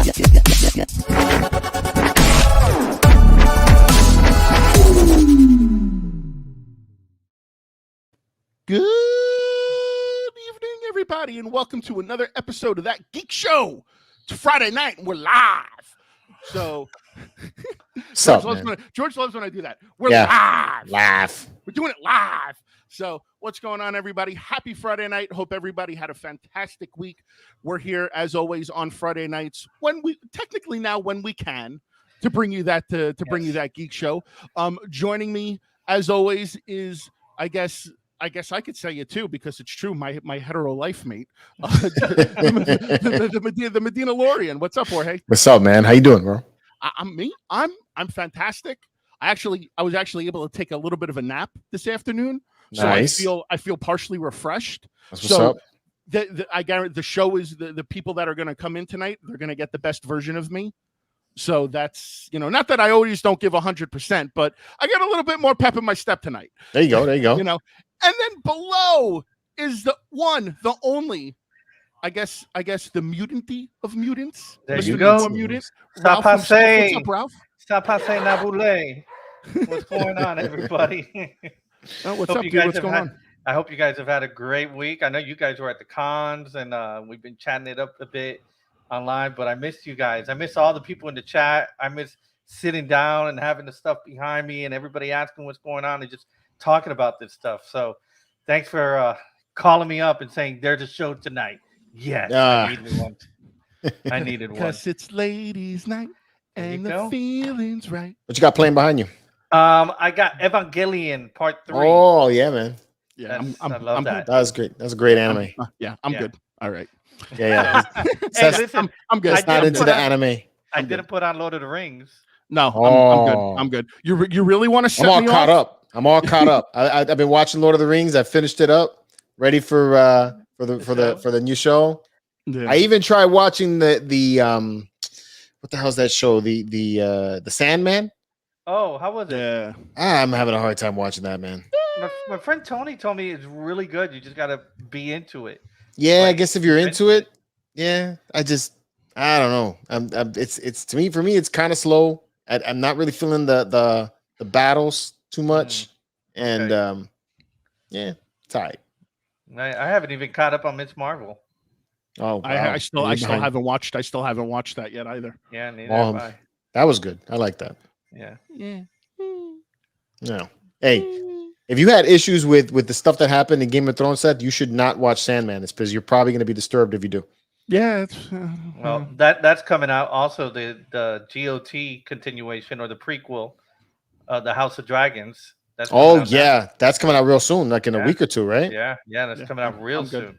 Good evening, everybody, and welcome to another episode of That Geek Show. It's Friday night, and we're live. So, George loves when I do that. We're live. We're doing it live. So, what's going on, everybody? Happy Friday night. Hope everybody had a fantastic week. We're here, as always, on Friday nights when we can to bring you that bring you that Geek Show. Joining me, as always, is I guess I could say it too because it's true. My hetero life mate, the Medina Lorian. What's up, Jorge? What's up, man? How you doing, bro? I'm fantastic. I was actually able to take a little bit of a nap this afternoon, nice. So I feel partially refreshed. That's what's up. I guarantee the show is the people that are going to come in tonight. They're going to get the best version of me. So that's, not that I always don't give 100%, but I got a little bit more pep in my step tonight. There you go. And then below is the one, the only, I guess the mutanty of mutants. There you go. Mutant. Stop what's up, Ralph? Stop passing Nabule. What's going on, everybody? What's up, dude? What's going on? I hope you guys have had a great week. I know you guys were at the cons, and we've been chatting it up a bit online, but I missed you guys. I miss all the people in the chat. I miss sitting down and having the stuff behind me and everybody asking what's going on and just talking about this stuff. So thanks for calling me up and saying there's a show tonight. Yes, I needed one. I needed one. Because it's ladies' night and the feeling's right. What you got playing behind you? I got Evangelion Part 3. Oh, yeah, man. Yeah, I love that. That was great. That's a great anime. I'm good. All right. Yeah. Hey, listen, I'm good. It's not into the anime. I didn't put on Lord of the Rings. No, I'm good. You really want to set me off? I'm all caught up. I've been watching Lord of the Rings. I finished it up, ready for the new show. Yeah. I even tried watching the what the hell's that show? The Sandman. Oh, how was it? Yeah, I'm having a hard time watching that, man. My friend Tony told me it's really good. You just got to be into it. Yeah, I guess if you're into it, yeah. I don't know. It's for me, it's kind of slow. I'm not really feeling the battles too much, and yeah, it's all right. I haven't even caught up on Ms. Marvel. Oh, wow. I still haven't watched. I still haven't watched that yet either. Yeah, neither have I. That was good. I like that. Yeah. No. Hey, if you had issues with the stuff that happened in Game of Thrones set, you should not watch Sandman. It's because you're probably going to be disturbed if you do. Yeah. Well, that's coming out. Also, the GOT continuation or the prequel, the House of Dragons. That's that's coming out real soon, like in a week or two, right? Yeah, that's coming out real soon.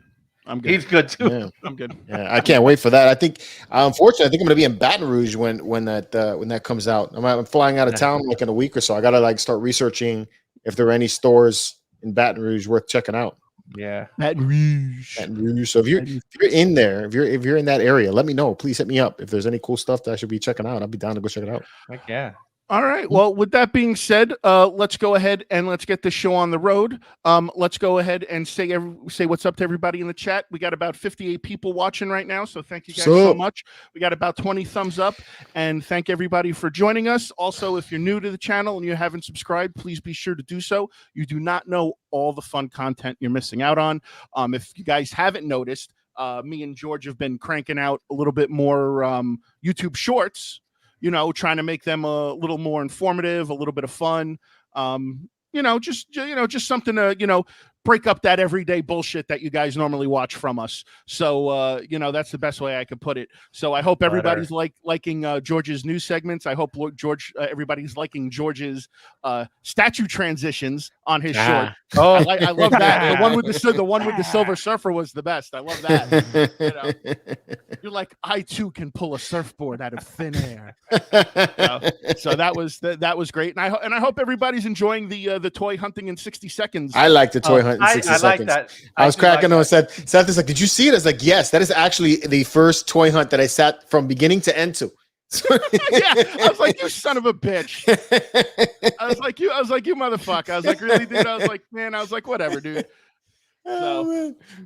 I'm good. He's good too. Yeah. I'm good. Yeah, I can't wait for that. I think, unfortunately, I think I'm going to be in Baton Rouge when that comes out. I'm flying out of town like in a week or so. I got to start researching if there are any stores in Baton Rouge worth checking out. Yeah, Baton Rouge. So if you're in there, if you're in that area, let me know. Please hit me up if there's any cool stuff that I should be checking out. I'll be down to go check it out. Heck yeah. All right. Well, with that being said, let's go ahead and let's get this show on the road. Let's go ahead and say what's up to everybody in the chat. We got about 58 people watching right now, so thank you guys so much. We got about 20 thumbs up, and thank everybody for joining us. Also, if you're new to the channel and you haven't subscribed, please be sure to do so. You do not know all the fun content you're missing out on. If you guys haven't noticed, me and George have been cranking out a little bit more YouTube shorts. Trying to make them a little more informative, a little bit of fun. Just something to, break up that everyday bullshit that you guys normally watch from us. So, that's the best way I could put it. So I hope everybody's liking George's news segments. I hope everybody's liking George's statue transitions on his short. Oh, I love that. The one with the Silver Surfer was the best. I love that. You're like, I too can pull a surfboard out of thin air. So that was great. And I hope everybody's enjoying the toy hunting in 60 seconds. I like the toy hunting. I like that. I was cracking on. Seth is like, did you see it? I was like, yes, that is actually the first toy hunt that I sat from beginning to end to. Yeah, I was like, you son of a bitch. I was like, you motherfucker. I was like, really, dude? I was like, man, I was like, whatever, dude.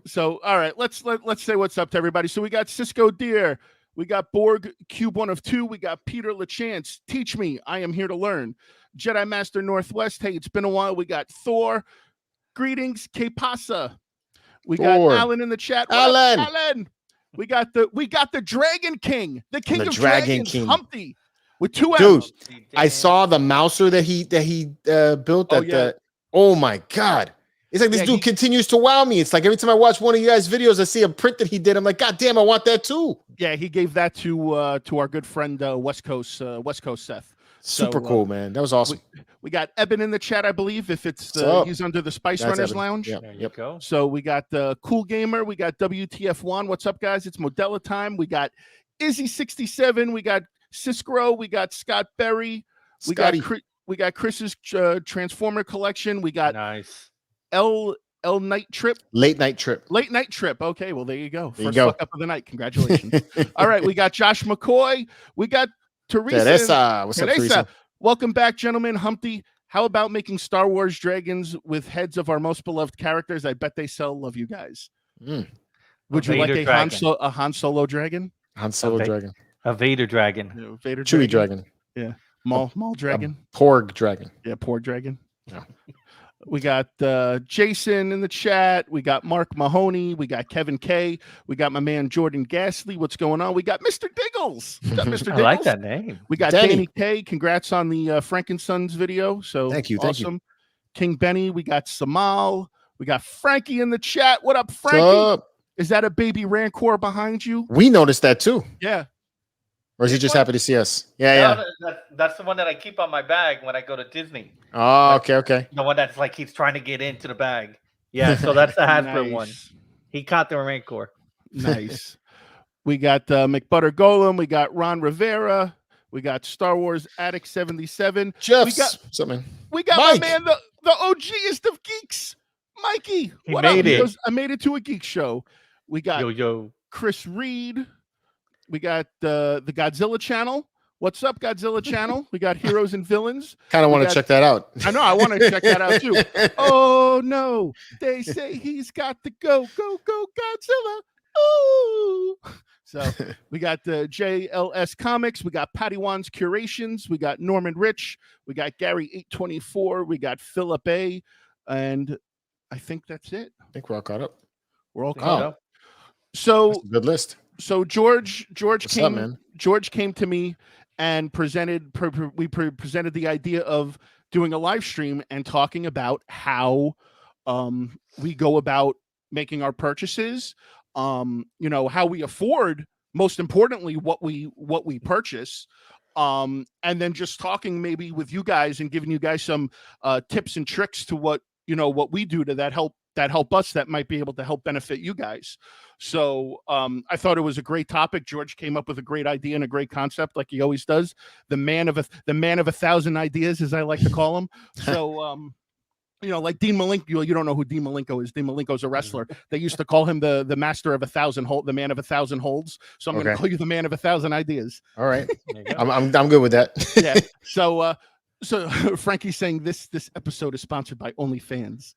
So all right, let's say what's up to everybody. So we got Cisco Deer. We got Borg Cube 1 of 2. We got Peter LaChance. Teach me. I am here to learn. Jedi Master Northwest. Hey, it's been a while. We got Thor. Greetings, Que Pasa. We got Thor. Alan in the chat. What Alan. up, Alan? We got the Dragon King, the King The of Dragon Dragons, King. Humpty, with 2 Dude, M's. I saw the mouser that he built. Oh my god! It's like this dude continues to wow me. It's like every time I watch one of you guys' videos, I see a print that he did. I'm like, God damn, I want that too. Yeah, he gave that to our good friend West Coast Seth. Super cool, man. That was awesome. We got Eben in the chat, I believe. If it's he's under the Spice Runners Eben. Lounge. Yep. There you go. So we got Cool Gamer. We got WTF1. What's up, guys? It's Modella time. We got Izzy67. We got Siskro. We got Scott Berry. We got Chris's Transformer collection. We got Nice. L Night Trip. Late night trip. Okay, well, there you go. There you First go. fuck up of the night. Congratulations. All right, we got Josh McCoy. We got Teresa. What's up, Teresa? Welcome back, gentlemen. Humpty, how about making Star Wars dragons with heads of our most beloved characters? I bet they sell. Love you guys. Would you like a Han Solo dragon? Han Solo dragon. A Vader dragon. Vader Chewie dragon. Yeah. Maul dragon. Porg dragon. Yeah, Porg dragon. Yeah. We got Jason in the chat. We got Mark Mahoney. We got Kevin K. We got my man Jordan Gasly. What's going on? We got Mr. Diggles. What's up, Mr. Diggles? I like that name. We got Danny K. Congrats on the Frankensons video. So thank you. King Benny. We got Samal. We got Frankie in the chat. What up, Frankie? What's up? Is that a baby Rancor behind you? We noticed that too. Yeah. Or is he just happy to see us? Yeah. That's the one that I keep on my bag when I go to Disney. Oh, okay. The one that's like he's trying to get into the bag. Yeah, so that's the Hasbro one. He caught the Rancor. Nice. We got McButter Golem. We got Ron Rivera. We got Star Wars Addict 77. Jeff, we got Mike. My man, the OGest of geeks, Mikey. He made it. I made it to a geek show. We got Yo. Chris Reed. We got the Godzilla channel. What's up, Godzilla channel? We got Heroes and Villains. Kind of want to check that out. I know. I want to check that out too. Oh no, they say he's got to go Godzilla. Ooh. So we got the JLS Comics. We got Patty Wan's Curations. We got Norman Rich. We got Gary 824. We got Philip A. And I think that's it. I think we're all caught up. We're all caught up. So that's a good list. So George came to me and presented the idea of doing a live stream and talking about how we go about making our purchases, how we afford, most importantly, what we purchase, and then just talking maybe with you guys and giving you guys some tips and tricks to what we do to that help us, that might be able to help benefit you guys. So I thought it was a great topic. George came up with a great idea and a great concept, like he always does. The man of 1,000 ideas, as I like to call him. So like Dean Malenko. You don't know who Dean Malenko is. Dean Malenko's a wrestler. They used to call him the master of 1,000 hold, the man of 1,000 holds. So I'm going to call you the man of 1,000 ideas. All right, I'm good with that. Yeah. So Frankie's saying this episode is sponsored by OnlyFans.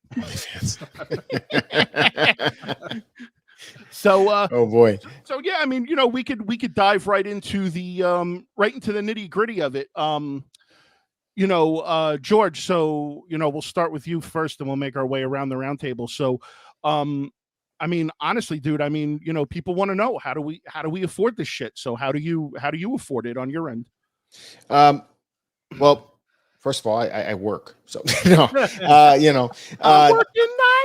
So oh boy. So yeah, I mean, we could dive right into the nitty gritty of it. George, so we'll start with you first and we'll make our way around the round table. So I mean, honestly, dude, I mean, people want to know, how do we afford this shit? So how do you afford it on your end? Well, first of all, I work, so I'm working 9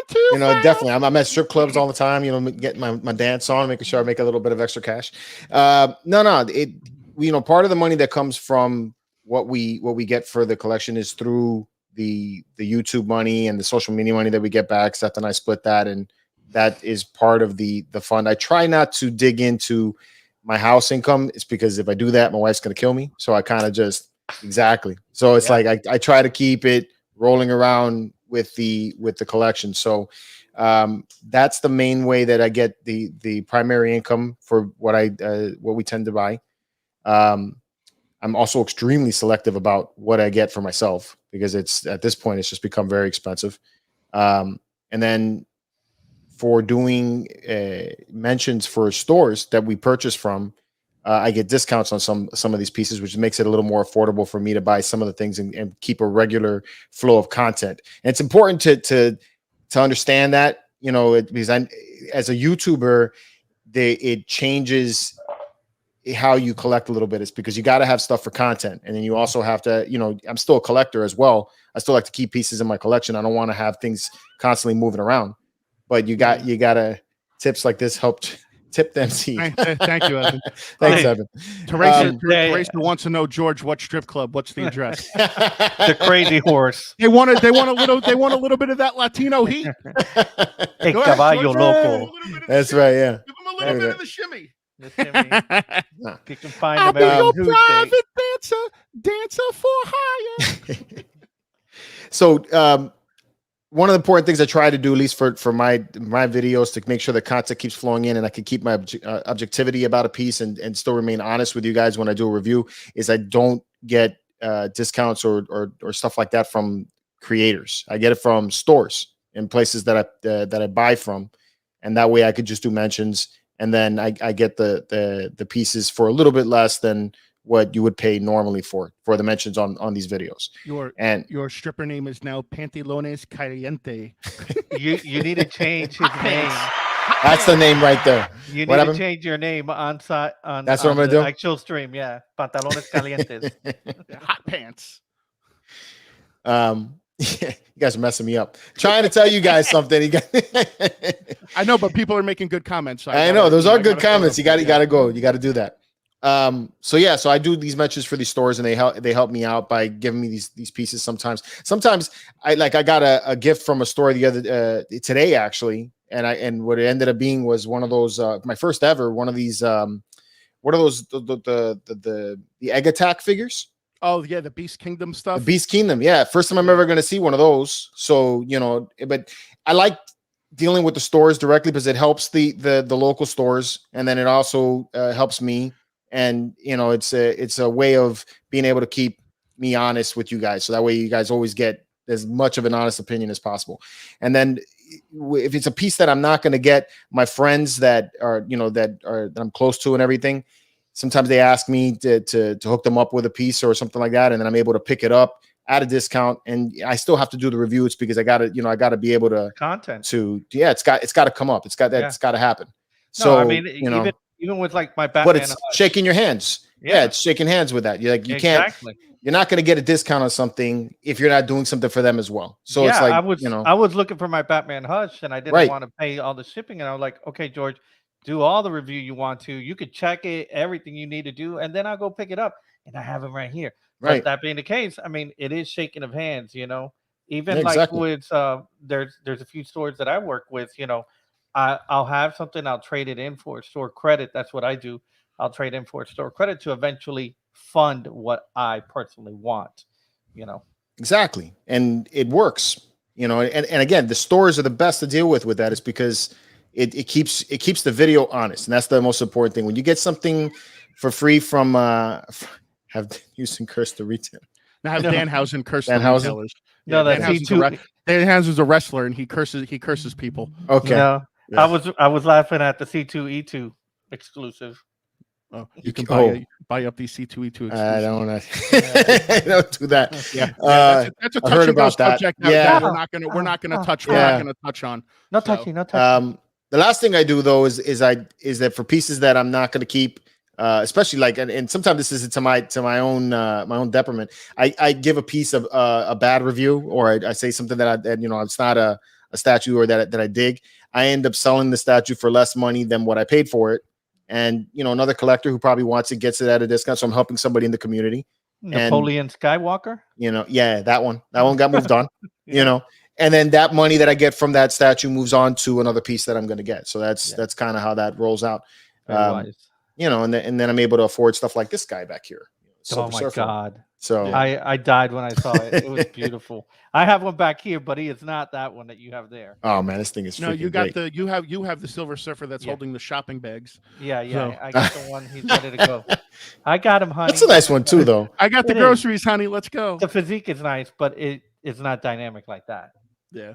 to 5. Definitely. I'm at strip clubs all the time. Getting my dance on, making sure I make a little bit of extra cash. Part of the money that comes from what we get for the collection is through the YouTube money and the social media money that we get back. Seth and I split that, and that is part of the fund. I try not to dig into my house income. It's because if I do that, my wife's going to kill me. So I kind of just exactly. So it's like I try to keep it rolling around with the collection. So that's the main way that I get the primary income for what we tend to buy. I'm also extremely selective about what I get for myself, because at this point it's just become very expensive. And then for doing mentions for stores that we purchase from, I get discounts on some of these pieces, which makes it a little more affordable for me to buy some of the things and keep a regular flow of content. And it's important to understand that, because as a YouTuber, it changes how you collect a little bit. It's because you got to have stuff for content, and then you also have to, I'm still a collector as well. I still like to keep pieces in my collection. I don't want to have things constantly moving around, but you gotta tips like this help tip the MC. Thank you, Evan. Thanks, Evan. Teresa wants to know, George, what strip club? What's the address? The Crazy Horse. They want a little bit of that Latino heat. Hey, caballo loco. That's right. Yeah. Give them a little bit of the shimmy. You can find I'll them be out your private dancer for hire. So, one of the important things I try to do, at least for my videos, to make sure the content keeps flowing in and I can keep my objectivity about a piece and still remain honest with you guys when I do a review, is I don't get discounts or stuff like that from creators. I get it from stores and places that I buy from, and that way I could just do mentions, and then I get the pieces for a little bit less than what you would pay normally for the mentions on these videos. Your stripper name is now Pantalones Caliente. You need to change his name. That's the name right there. You need to change your name on that's what I'm gonna do. Actual stream, yeah. Pantalones Calientes. Hot pants. You guys are messing me up. Trying to tell you guys something. I know, but people are making good comments. So I know those are good comments. You got to go. You got to do that. So I do these mentions for these stores, and they help me out by giving me these pieces. Sometimes I got a gift from a store the other today actually, and what it ended up being was one of those my first ever one of these what are those the Egg Attack figures. Oh yeah, the Beast Kingdom stuff. The Beast Kingdom, yeah. First time I'm ever going to see one of those. So but I like dealing with the stores directly because it helps the local stores, and then it also helps me. And it's a way of being able to keep me honest with you guys, so that way you guys always get as much of an honest opinion as possible. And then if it's a piece that I'm not going to get, my friends that I'm close to and everything, sometimes they ask me to hook them up with a piece or something like that, and then I'm able to pick it up at a discount. And I still have to do the review. It's because I got to be able to content it's got to come up. It's got to happen. No, so I mean, even with like my Batman, but it's shaking your hands. Yeah, it's shaking hands with that. You're like, you're not going to get a discount on something if you're not doing something for them as well. So it's like, I was looking for my Batman Hush, and I didn't want to pay all the shipping. And I was like, okay, George, do all the review you want to. You could check it, everything you need to do, and then I'll go pick it up. And I have them right here. Right. But that being the case, I mean, it is shaking of hands, Even like with there's a few stores that I work with, I'll have something, I'll trade it in for store credit. That's what I do. I'll trade in for store credit to eventually fund what I personally want, Exactly. And it works, and again, the stores are the best to deal with that, is because it keeps the video honest. And that's the most important thing. When you get something for free from have Houston curse the retail. Now have Danhausen curse the retailers. No, that's Danhausen's a wrestler, and he curses people. Okay. No, yeah. I was laughing at the C2E2 exclusive. Oh, you can buy up these C2E2 exclusives. I don't want to. Don't do that. Yeah, that's a touch and go subject. Yeah, we're not gonna touch. We're not gonna touch on. No touching. The last thing I do though is that for pieces that I'm not gonna keep, especially like, and sometimes this is to my own detriment. I give a piece of a bad review, or I say something that it's not a statue or that I dig. I end up selling the statue for less money than what I paid for it. And, another collector who probably wants it gets it at a discount. So I'm helping somebody in the community. Napoleon Skywalker? That one got moved on, and then that money that I get from that statue moves on to another piece that I'm going to get. So that's kind of how that rolls out. And then I'm able to afford stuff like this guy back here. Oh my God. So I died when I saw it. It was beautiful. I have one back here, but it's not that one that you have there. Oh man, this thing is you got great. You have the Silver Surfer that's holding the shopping bags. Yeah. So. I got the one. He's ready to go. I got him, honey. That's a nice one too, though. I got the groceries, honey. Let's go. The physique is nice, but it's not dynamic like that. Yeah.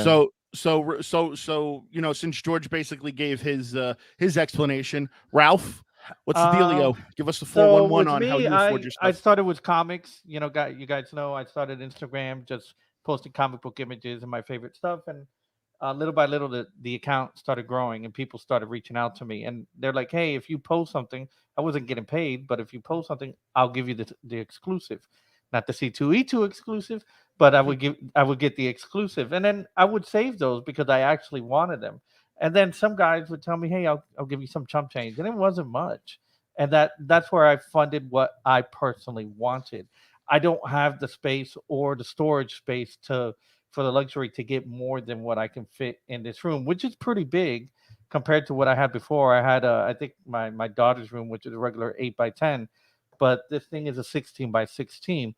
So since George basically gave his explanation, Ralph, What's the dealio? Give us the So 411 with on how me, you afford your I stuff. started with comics. You guys know I started Instagram, just posting comic book images and my favorite stuff, and little by little, the account started growing, and people started reaching out to me, and they're like, "Hey, if you post something, I wasn't getting paid, but if you post something, I'll give you the exclusive, not the C2E2 exclusive, but I would get the exclusive, and then I would save those because I actually wanted them, and then some guys would tell me, "Hey, I'll give you some chump change," and it wasn't much, and that's where I funded what I personally wanted. I don't have the space or the storage space to for the luxury to get more than what I can fit in this room, which is pretty big compared to what I had before. I had I think my daughter's room, which is a regular 8 by 10, but this thing is a 16 by 16.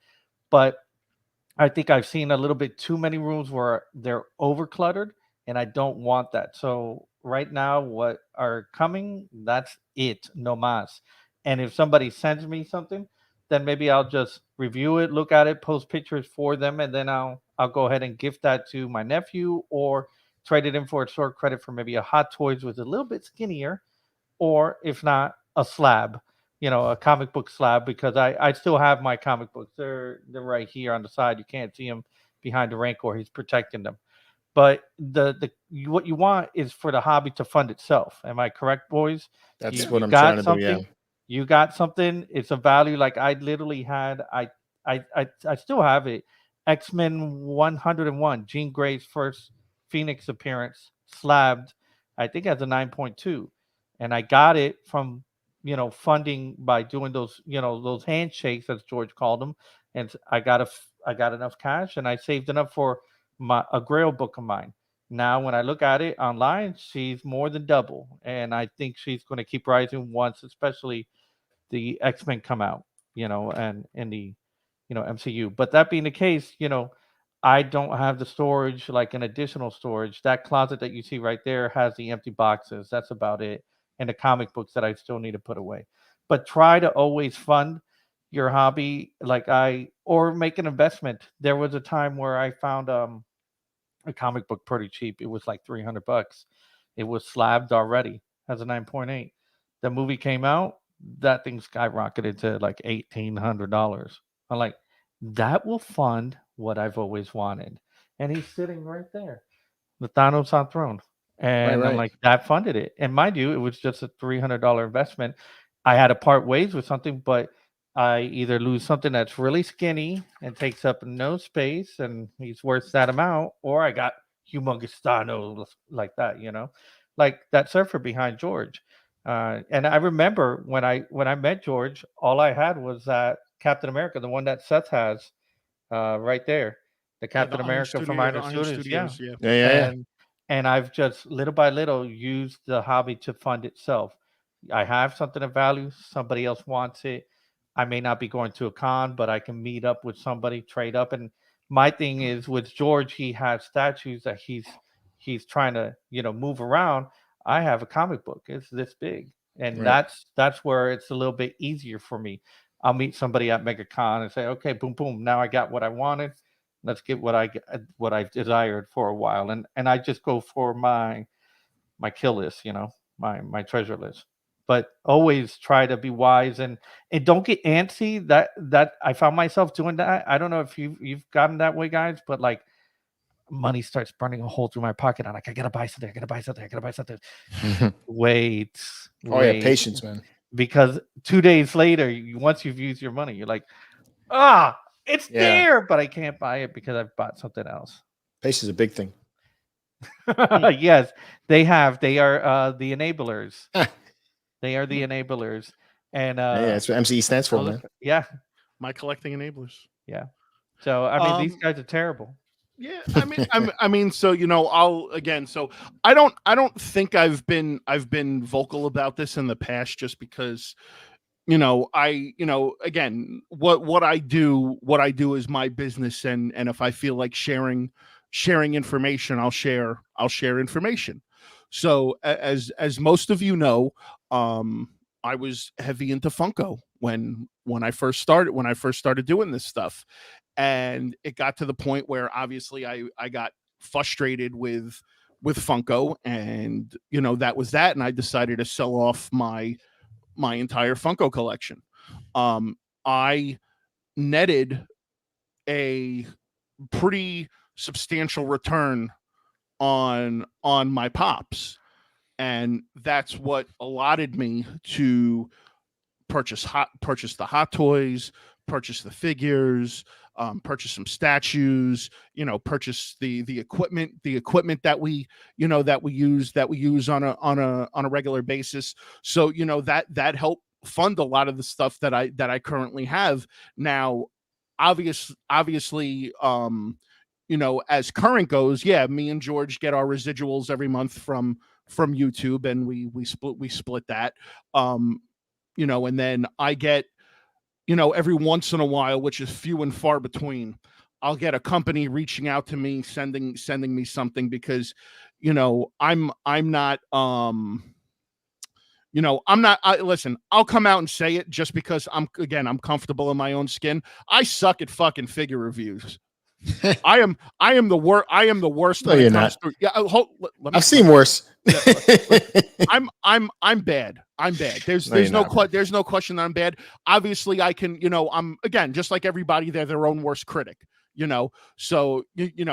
But I think I've seen a little bit too many rooms where they're over cluttered, and I don't want that. So right now, what are coming, that's it, no mas. And if somebody sends me something, then maybe I'll just review it, look at it, post pictures for them, and then I'll go ahead and gift that to my nephew or trade it in for a store credit for maybe a Hot Toys with a little bit skinnier, or if not, a slab, a comic book slab, because I still have my comic books. They're right here on the side. You can't see them behind the Rancor. He's protecting them. But what you want is for the hobby to fund itself. Am I correct, boys? That's You what you I'm trying got to do. Yeah. something. You got something. It's a value. Like I literally had. I still have it. X-Men 101. Jean Grey's first Phoenix appearance, slabbed. I think as a 9.2, and I got it from funding by doing those handshakes, as George called them, and I got enough cash, and I saved enough for a Grail book of mine. Now, when I look at it online, she's more than double, and I think she's going to keep rising once, especially the X-Men come out, and in the MCU. But that being the case, I don't have the storage, like an additional storage. That closet that you see right there has the empty boxes. That's about it, and the comic books that I still need to put away. But try to always fund your hobby, or make an investment. There was a time where I found a comic book pretty cheap. It was like $300. It was slabbed already as a 9.8. The movie came out, that thing skyrocketed to like $1,800. I'm like, that will fund what I've always wanted. And he's sitting right there, the Thanos on throne. Right. And I'm Right. like, that funded it. And mind you, it was just a $300 investment. I had to part ways with something, but I either lose something that's really skinny and takes up no space and he's worth that amount, or I got humongous Thanos like that, like that surfer behind George. And I remember when I met George, all I had was that Captain America, the one that Seth has, right there, the Yeah, the Captain Iron America from Studio, Iron the Iron Studios, yeah. Studios. Yeah. Yeah. Yeah. And I've just little by little used the hobby to fund itself. I have something of value, somebody else wants it. I may not be going to a con, but I can meet up with somebody, trade up. And my thing is with George, he has statues that he's trying to, move around. I have a comic book. It's this big. And Right. that's where it's a little bit easier for me. I'll meet somebody at MegaCon and say, okay, boom, boom. Now I got what I wanted. Let's get what I desired for a while, and I just go for my kill list, my treasure list. But always try to be wise and don't get antsy. That I found myself doing that. I don't know if you've gotten that way, guys, but like money starts burning a hole through my pocket. I'm like, I gotta buy something. I gotta buy something. I gotta buy something. Wait, Oh yeah, wait, patience, man. because 2 days later, once you've used your money, you're like, ah, it's Yeah, there, but I can't buy it because I've bought something else. patience is a big thing. Yes, they have. They are the enablers. Yeah, They are the enablers. And that's what MCE stands for, man. yeah, My collecting enablers. yeah. So I mean, these Um, guys are terrible. Yeah, I mean, so I'll again. So I don't think I've been vocal about this in the past, just because again, what I do is my business, and if I feel like sharing information, I'll share information. So as most of you know, I was heavy into Funko when I first started doing this stuff, and it got to the point where obviously I got frustrated with Funko, and that was that, and I decided to sell off my entire Funko collection. I netted a pretty substantial return on my pops, and that's what allotted me to purchase the hot toys, purchase the figures, purchase some statues, purchase the equipment that we use on a regular basis. So that helped fund a lot of the stuff that I currently have now. Obviously, as current goes, yeah, me and George get our residuals every month from YouTube, and we split that. And then I get, every once in a while, which is few and far between, I'll get a company reaching out to me, sending me something, because, I'm not, listen, I'll come out and say it just because I'm comfortable in my own skin. I suck at fucking figure reviews. I am the worst. I am the worst. No, you're not. I've seen worse. I'm bad. I'm bad. There's no question that I'm bad. Obviously, I can. I'm, again, just like everybody. They're their own worst critic. So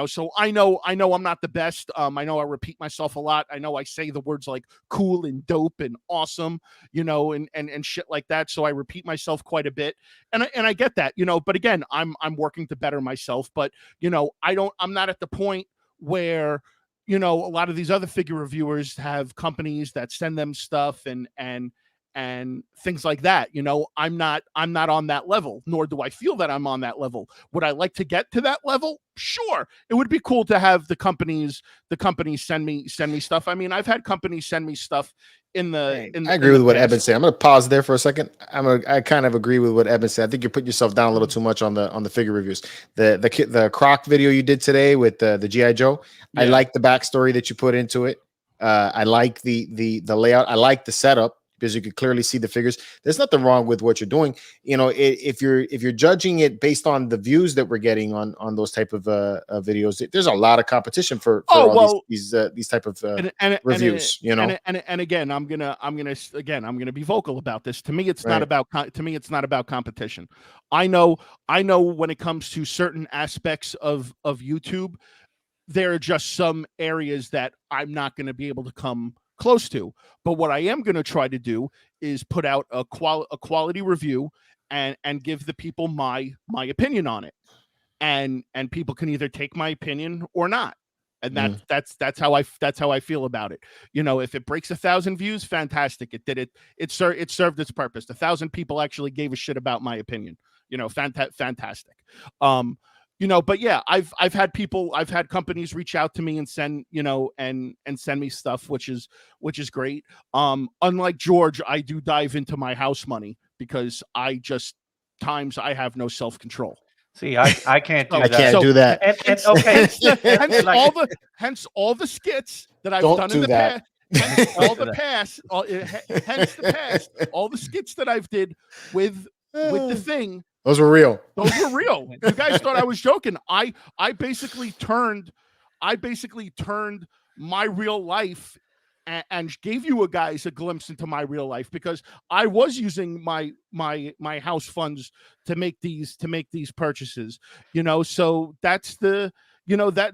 so I know I'm not the best. I know I repeat myself a lot. I know I say the words like cool and dope and awesome, and shit like that. So I repeat myself quite a bit, and I get that, but again, I'm working to better myself. But I'm not at the point where, a lot of these other figure reviewers have companies that send them stuff and things like that. I'm not on that level, nor do I feel that I'm on that level. Would I like to get to that level? Sure. It would be cool to have the companies send me stuff. I mean, I've had companies send me stuff I agree with what Eben said. I'm going to pause there for a second. I kind of agree with what Eben said. I think you're putting yourself down a little too much on the figure reviews. The Croc video you did today with the G.I. Joe. Yeah. I like the backstory that you put into it. I like the layout. I like the setup, because you could clearly see the figures. There's nothing wrong with what you're doing. If you're judging it based on the views that we're getting on those type of videos, there's a lot of competition for these type of reviews. And again, I'm gonna be vocal about this. To me, it's not about competition. I know when it comes to certain aspects of YouTube, there are just some areas that I'm not going to be able to come close to. But what I am going to try to do is put out a quality review and give the people my opinion on it, and people can either take my opinion or not. And that's how I feel about it. If it breaks 1,000 views, fantastic. It served its purpose. 1,000 people actually gave a shit about my opinion. Fantastic. But yeah, I've had companies reach out to me and send, and send me stuff, which is great. Unlike George, I do dive into my house money, because I have no self-control. See, I can't do that. I can't do that. And okay, hence all the skits that I've done in the past. Hence the past, all the skits that I've did with the thing. Those were real. You guys thought I was joking. I basically turned my real life and gave you guys a glimpse into my real life, because I was using my house funds to make these purchases. So that's the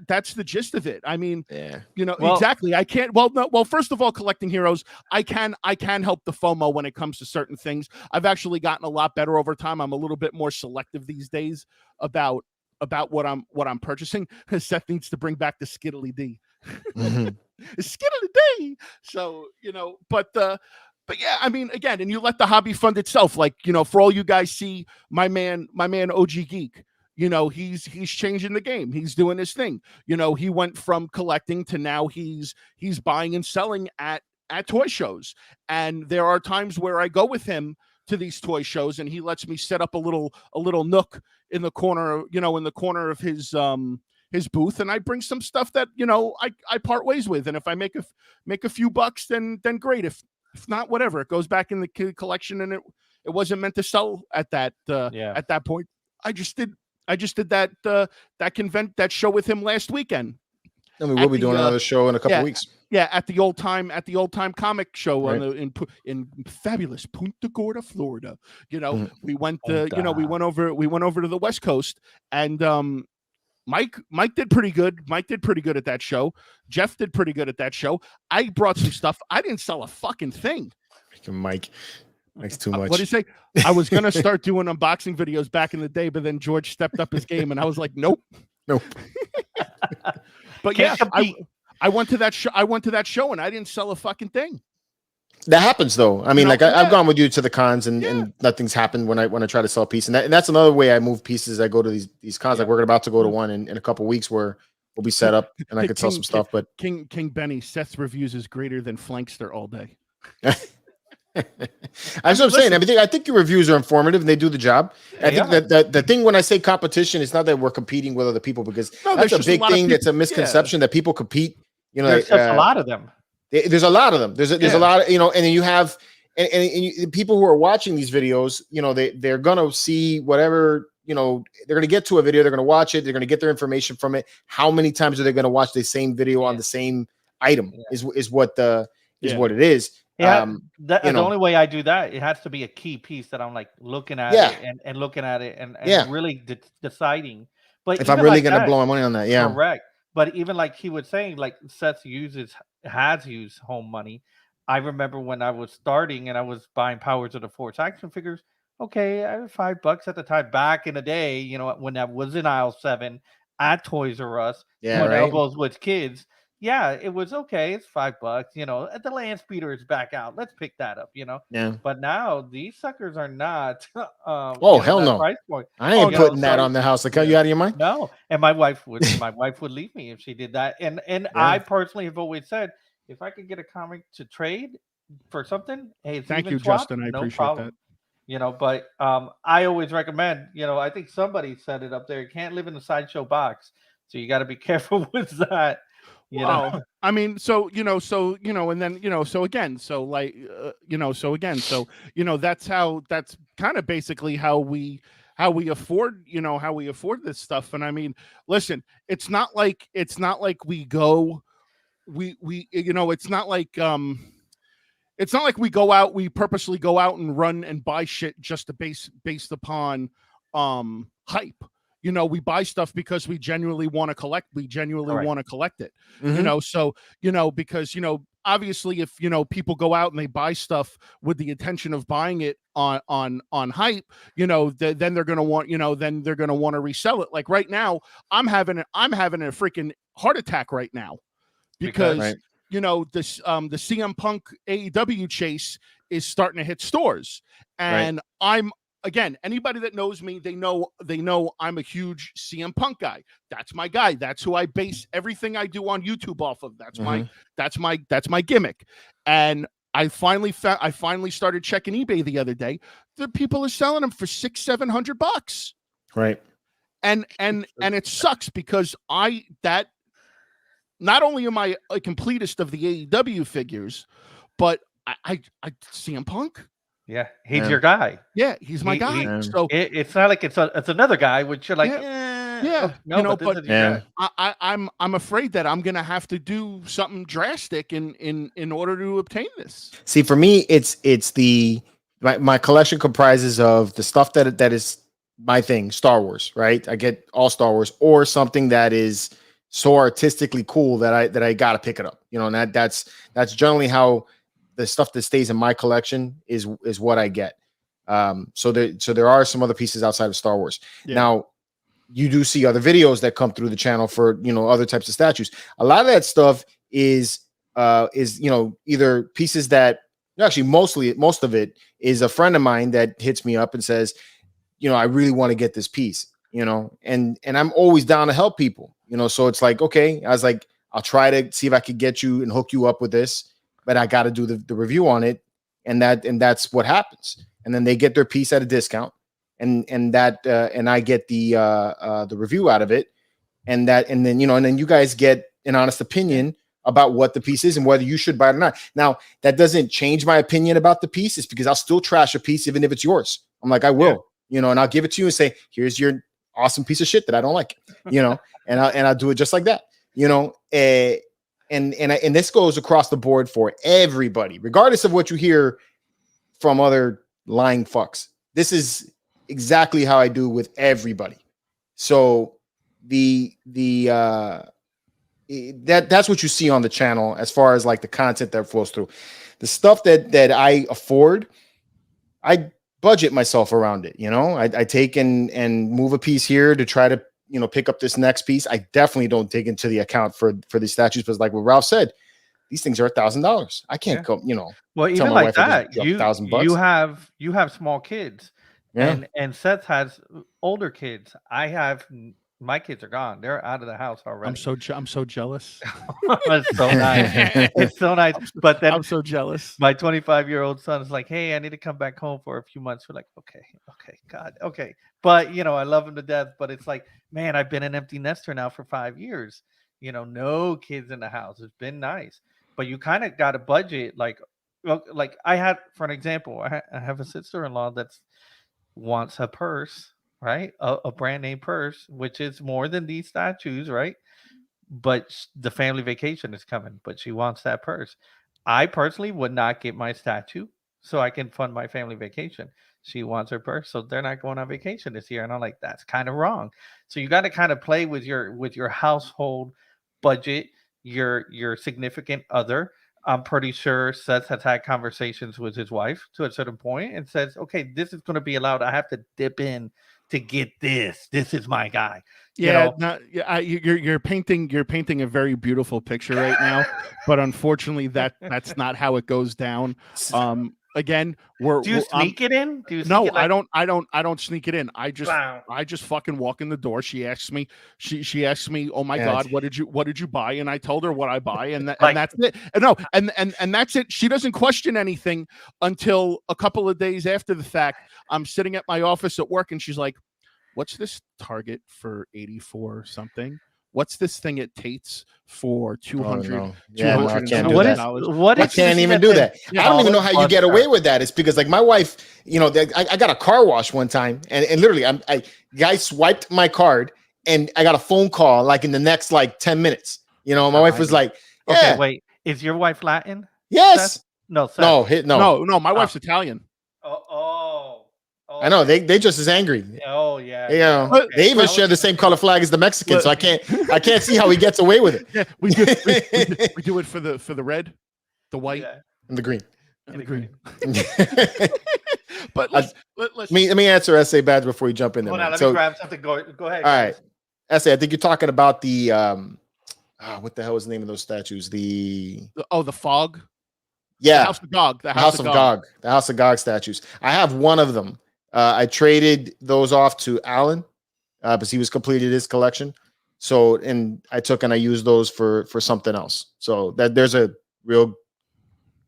that's the gist of it. I mean, yeah. Exactly. I can't. Well, first of all, collecting heroes, I can help the FOMO when it comes to certain things. I've actually gotten a lot better over time. I'm a little bit more selective these days about what I'm purchasing. Seth needs to bring back the Skiddly D. Mm-hmm. Skiddly D. So but yeah, I mean, again, and you let the hobby fund itself. Like, for all you guys see, my man OG Geek. He's changing the game. He's doing his thing. He went from collecting to now he's buying and selling at toy shows. And there are times where I go with him to these toy shows, and he lets me set up a little nook in the corner, in the corner of his booth, and I bring some stuff that I part ways with. And if I make a few bucks, then great. If not, whatever, it goes back in the collection, and it wasn't meant to sell at that at that point. I just did that show with him last weekend. And we will be doing another show in a couple weeks. Yeah, at the old time comic show Right. in fabulous Punta Gorda, Florida. Mhm. We went we went over to the West Coast, and Mike did pretty good. Mike did pretty good at that show. Jeff did pretty good at that show. I brought some stuff. I didn't sell a fucking thing. Mike's too much. What do you say? I was gonna start doing unboxing videos back in the day, but then George stepped up his game, and I was like, nope. But Can't yeah, I went to that show. I went to that show, and I didn't sell a fucking thing. That happens though. I mean, I've gone with you to the cons, and, Yeah. and nothing's happened when I try to sell a piece, and that's another way I move pieces. I go to these cons. Like we're about to go to one in a couple weeks where we'll be set up, and I could sell some stuff. But King Benny, Seth's reviews is greater than Flankster all day. That's what I'm saying. I think your reviews are informative and they do the job. I think that the thing when I say competition, it's not that we're competing with other people, because that's a big thing. That's a misconception that people compete. There's just a lot of them. There's a lot of them. There's a lot of, and then you have and people who are watching these videos, they're gonna see whatever, they're gonna get to a video, they're gonna watch it, they're gonna get their information from it. How many times are they gonna watch the same video on the same item is what it is. Yeah, the only way I do that, it has to be a key piece that I'm like looking at it and looking at it and really deciding. But if I'm really going to blow my money on that, correct. But even like he was saying, like Seth has used home money. I remember when I was starting and I was buying Powers of the Force action figures. Okay, I had $5 at the time back in the day. When I was in aisle 7 at Toys R Us, elbows with kids. Yeah, it was okay. It's $5. The land speeder is back out. Let's pick that up. Yeah. But now these suckers are not. Hell no! Price point. I ain't putting that on the house. Like, are you out of your mind? No. And my wife would leave me if she did that. And I personally have always said, if I could get a comic to trade for something, hey, thank you, Justin. I appreciate problem. That. But I always recommend. I think somebody said it up there. You can't live in a sideshow box, so you got to be careful with that. I mean, so and then that's kind of basically how we afford this stuff. And I mean, listen, it's not like we go, it's not like we go out, we purposely go out and run and buy shit just to based upon hype. We buy stuff because we genuinely want to collect. We genuinely want to collect it. Mm-hmm. Because obviously, if people go out and they buy stuff with the intention of buying it on hype, then they're gonna want to resell it. Like right now, I'm having a freaking heart attack right now because the CM Punk AEW chase is starting to hit stores, and Again, anybody that knows me, they know I'm a huge CM Punk guy. That's my guy. That's who I base everything I do on YouTube off of. That's my gimmick. And I finally started checking eBay the other day. The people are selling them for $600-700. Right. And it sucks because not only am I a completist of the AEW figures, but I CM Punk. Yeah, he's your guy. Yeah, he's my guy. So it's not like it's another guy, which you're like, I'm afraid that I'm gonna have to do something drastic in order to obtain this. See, for me, it's my collection comprises of the stuff that is my thing, Star Wars, right? I get all Star Wars, or something that is so artistically cool that I gotta pick it up, and that's generally how the stuff that stays in my collection is what I get. So there are some other pieces outside of Star Wars. Yeah. Now, you do see other videos that come through the channel for other types of statues. A lot of that stuff is either pieces that actually most of it is a friend of mine that hits me up and says, I really want to get this piece, and I'm always down to help people, so it's like, okay, I was like, I'll try to see if I could get you and hook you up with this, but I got to do the review on it. And that's what happens. And then they get their piece at a discount and I get the review out of it. And then you guys get an honest opinion about what the piece is and whether you should buy it or not. Now, that doesn't change my opinion about the piece. It's because I'll still trash a piece, even if it's yours. I'm like, I will, and I'll give it to you and say, here's your awesome piece of shit that I don't like, and I'll do it just like that, and this goes across the board for everybody, regardless of what you hear from other lying fucks. This is exactly how I do with everybody. So that's what you see on the channel as far as like the content that flows through. The stuff that I afford, I budget myself around it. You know, I take and move a piece here to try to, you know, pick up this next piece. I definitely don't take into the account for these statues, because like what Ralph said, these things are $1,000. I can't go, you know. Well, even like that, you have small kids, and Seth has older kids. I have my kids are gone; they're out of the house already. I'm so jealous. It's so nice. It's so nice. But then I'm so jealous. My 25-year-old son is like, "Hey, I need to come back home for a few months." We're like, "Okay, God, okay." But you know, I love him to death. But it's like, man, I've been an empty nester now for 5 years. You know, no kids in the house. It's been nice, but you kind of got a budget. Like I had, for an example, I have a sister-in-law that wants a purse, right? A brand name purse, which is more than these statues, right? But the family vacation is coming, but she wants that purse. I personally would not get my statue so I can fund my family vacation. She wants her purse, so they're not going on vacation this year. And I'm like, that's kind of wrong. So you got to kind of play with your household budget, your significant other. I'm pretty sure Seth has had conversations with his wife to a certain point and says, okay, this is going to be allowed. I have to dip in to get this. This is my guy. Yeah, you're painting a very beautiful picture right now, but unfortunately that's not how it goes down. Again, do you sneak it in? No, I don't sneak it in. I just fucking walk in the door. She asks me, oh my God, what did you buy? And I told her what I buy, and that's it. No, and that's it. She doesn't question anything until a couple of days after the fact. I'm sitting at my office at work, and she's like, what's this Target for 84 something? What's this thing at Tate's for 200? Oh, no. Yeah, no, I can't do that. I can't even do that. I don't even know how you get away with that. It's because like my wife, you know, I got a car wash one time, and literally, guy swiped my card, and I got a phone call like in the next like 10 minutes. You know, my wife was like, yeah. Okay, wait, is your wife Latin? Yes. Seth? No, Seth. No. My wife's Italian. I know they just as angry. Oh yeah. You know, okay. They even share the same color flag as the Mexicans, so I can't see how he gets away with it. Yeah, we do it for the red, the white, and the green. And the green. But let's let me answer SA Badge before you jump in there. Let me grab something. Go ahead. All right, SA. I think you're talking about the what the hell is the name of those statues? The fog. Yeah, the House of Gog. The House of Gog. The House of Gog statues. I have one of them. I traded those off to Alan because he was completed his collection. So, and I took and I used those for something else. So that there's a real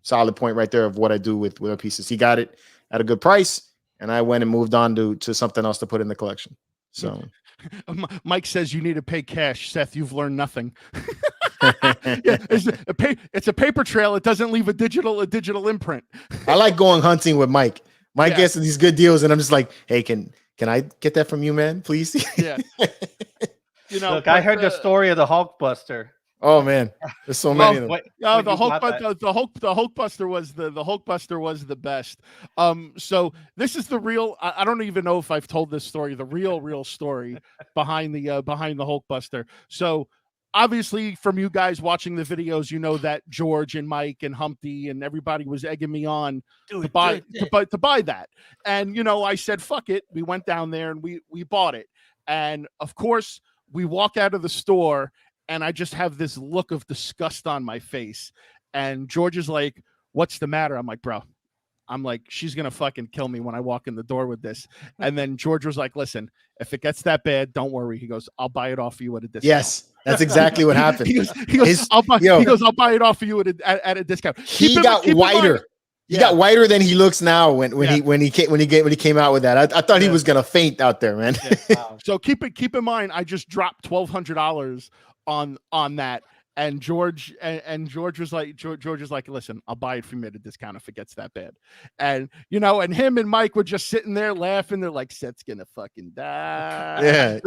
solid point right there of what I do with our pieces. He got it at a good price, and I went and moved on to something else to put in the collection. So Mike says you need to pay cash. Seth, you've learned nothing. It's a paper trail. It doesn't leave a digital imprint. I like going hunting with Mike. Mike gets these good deals, and I'm just like, hey, can I get that from you, man, please? Yeah. You know, look, I heard the story of the Hulkbuster. Oh man, there's so many of them. The Hulkbuster was the best. So this is the real. I don't even know if I've told this story. The real story behind the Hulkbuster. So obviously, from you guys watching the videos, you know that George and Mike and Humpty and everybody was egging me on to buy that. And you know, I said, "Fuck it." We went down there and we bought it. And of course, we walk out of the store, and I just have this look of disgust on my face. And George is like, "What's the matter?" I'm like, "Bro." I'm like, she's going to fucking kill me when I walk in the door with this. And then George was like, listen, if it gets that bad, don't worry. He goes, I'll buy it off for you at a discount. Yes, that's exactly what happened. he goes, I'll buy it off for you at a discount. He got whiter. He got whiter than he looks now when he came out with that. I thought he was going to faint out there, man. So keep in mind, I just dropped $1,200 on that. And George was like, George was like, listen, I'll buy it from you at a discount if it gets that bad. And and him and Mike were just sitting there laughing. They're like, Seth's gonna fucking die. Yeah.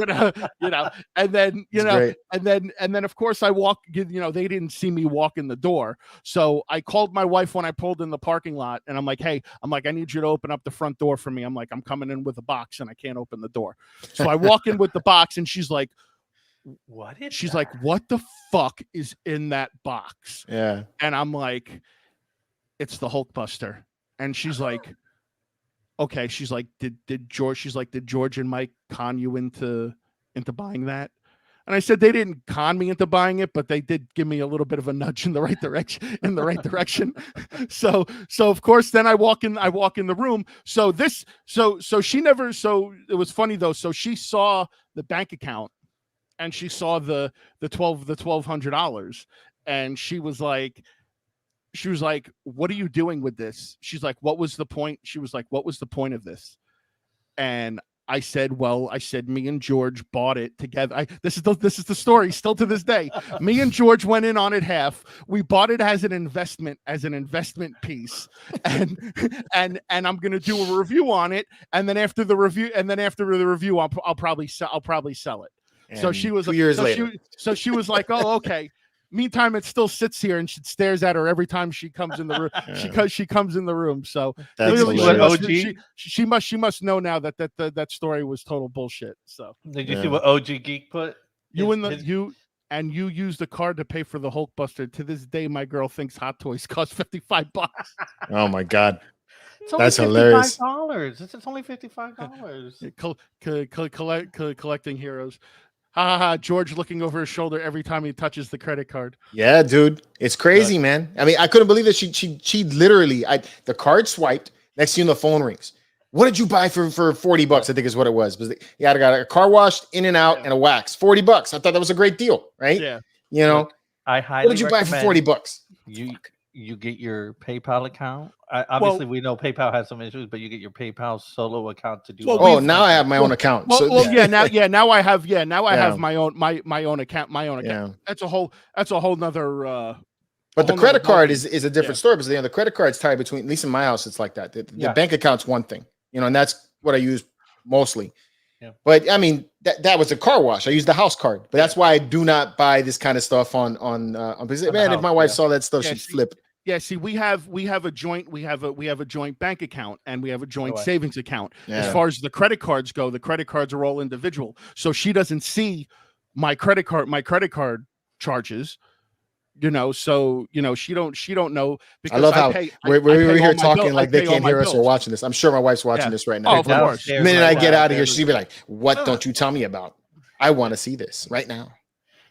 And then Great. and then of course I walk. They didn't see me walk in the door, so I called my wife when I pulled in the parking lot, and I'm like, hey, I need you to open up the front door for me. I'm like, I'm coming in with a box and I can't open the door. So I walk in with the box, and she's like, she's like, what the fuck is in that box? Yeah. And I'm like, it's the Hulkbuster. And she's like, okay. She's like, did George and Mike con you into buying that? And I said, they didn't con me into buying it, but they did give me a little bit of a nudge in the right direction. So of course, then I walk in the room. So it was funny though. So she saw the bank account, and she saw the $1,200, and she was like, what are you doing with this? She's like, what was the point? She was like, what was the point of this? And I said, me and George bought it together. This is the story still to this day. Me and George went in on it half. We bought it as an investment piece. And I'm going to do a review on it. And then after the review, I'll probably sell it. And so she was 2 years later. She was like, oh, okay. Meantime, it still sits here and she stares at her every time she comes in the room. She comes in the room. So That's clearly she must know now that story was total bullshit. So did you see what OG Geek put? You used the card to pay for the Hulkbuster. To this day, my girl thinks Hot Toys cost $55. Oh my God. It's only That's hilarious. It's only $55. Collecting heroes. Ha ha ha! George looking over his shoulder every time he touches the credit card. Yeah, dude, it's crazy, man. I mean, I couldn't believe that she literally, the card swiped. Next thing you know, the phone rings. What did you buy for $40? I think is what it was. I got a car washed, in and out, and a wax. $40. I thought that was a great deal, right? Yeah. I highly. What did you buy for $40? You get your PayPal account. Obviously, we know PayPal has some issues, but you get your PayPal solo account to do. Now I have my own account. Now I have my own account. Yeah. That's a whole nother. But the credit card is a different story because the credit card's tied between. At least in my house, it's like that. The bank account's one thing, and that's what I use mostly. Yeah. But I mean, that was a car wash. I used the house card, but that's why I do not buy this kind of stuff on because man, if my wife saw that stuff, she'd flip. Yeah, see, we have a joint bank account, and we have a joint savings account. Yeah. As far as the credit cards go, the credit cards are all individual. So she doesn't see my credit card charges. So she don't know. Because I love how we're here talking like they can't hear us or watching this. I'm sure my wife's watching this right now. Oh, of course. The minute I get out of here, she'll be like, "What don't you tell me about? I want to see this right now."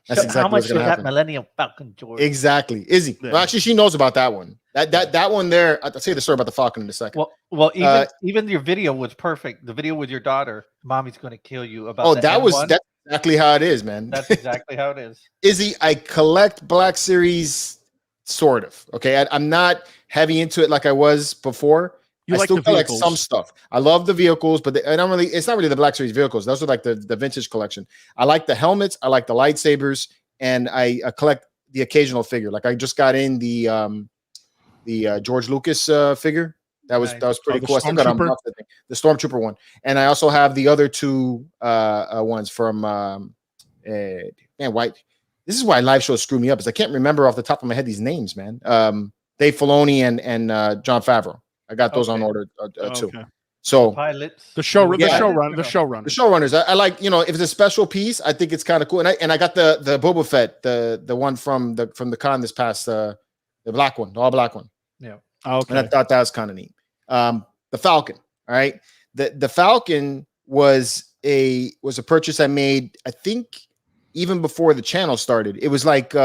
That's exactly how much what's going to happen. That Millennium Falcon, George? Exactly. Izzy. Yeah. Well, actually, she knows about that one. That one there. I'll tell you the story about the Falcon in a second. Well, even your video was perfect. The video with your daughter, "Mommy's going to kill you." About that's exactly how it is, man. That's exactly how it is. Izzy, I collect Black Series, sort of. Okay, I'm not heavy into it like I was before. I still collect some stuff. I love the vehicles, but it's not really the Black Series vehicles. Those are like the vintage collection. I like the helmets. I like the lightsabers, and I collect the occasional figure. Like I just got in the George Lucas figure. That was pretty cool. I still got the Stormtrooper one, and I also have the other two ones from White. This is why live shows screw me up, is I can't remember off the top of my head these names, man. Dave Filoni and Jon Favreau. I got those on order too. Okay. So pilots, the showrunners. I like, if it's a special piece, I think it's kind of cool. And I got the Boba Fett, the one from the con this past, the black one, the all black one. Yeah. Okay. And I thought that was kind of neat. The Falcon. All right. The Falcon was a purchase I made, I think, even before the channel started. It was like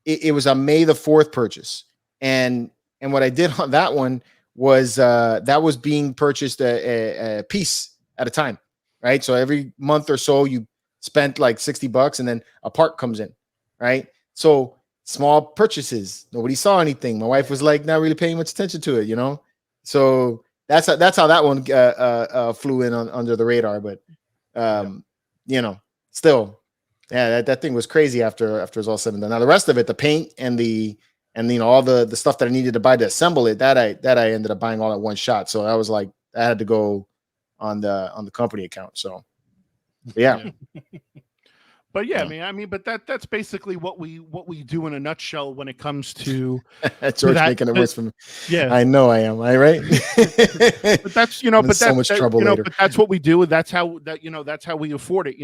it was a May the 4th purchase. And what I did on that one was that was being purchased a piece at a time, right? So every month or so you spent like $60 and then a part comes in, right? So small purchases, nobody saw anything. My wife was like not really paying much attention to it, So that's how that one flew in under the radar. But still, Yeah, that thing was crazy after it was all said and done. Now the rest of it, the paint and all the stuff that I needed to buy to assemble it, that I ended up buying all at one shot. So I was like, I had to go on the company account. So yeah. But yeah, I mean, but that's basically what we do in a nutshell when it comes to George making it worse for me. Yeah, I know I am. I right. But that's but that's so much trouble later. But that's what we do. That's how that's how we afford it.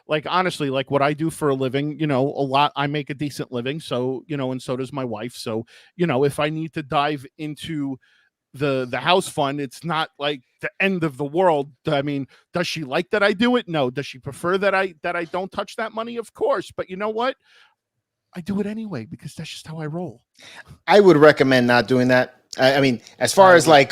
Like honestly, like what I do for a living. A lot. I make a decent living, so and so does my wife. So if I need to dive into the house fund, it's not like the end of the world. I mean, does she like that I do it? No. Does she prefer that I don't touch that money? Of course. But you know what? I do it anyway because that's just how I roll. I would recommend not doing that. I mean, as far as like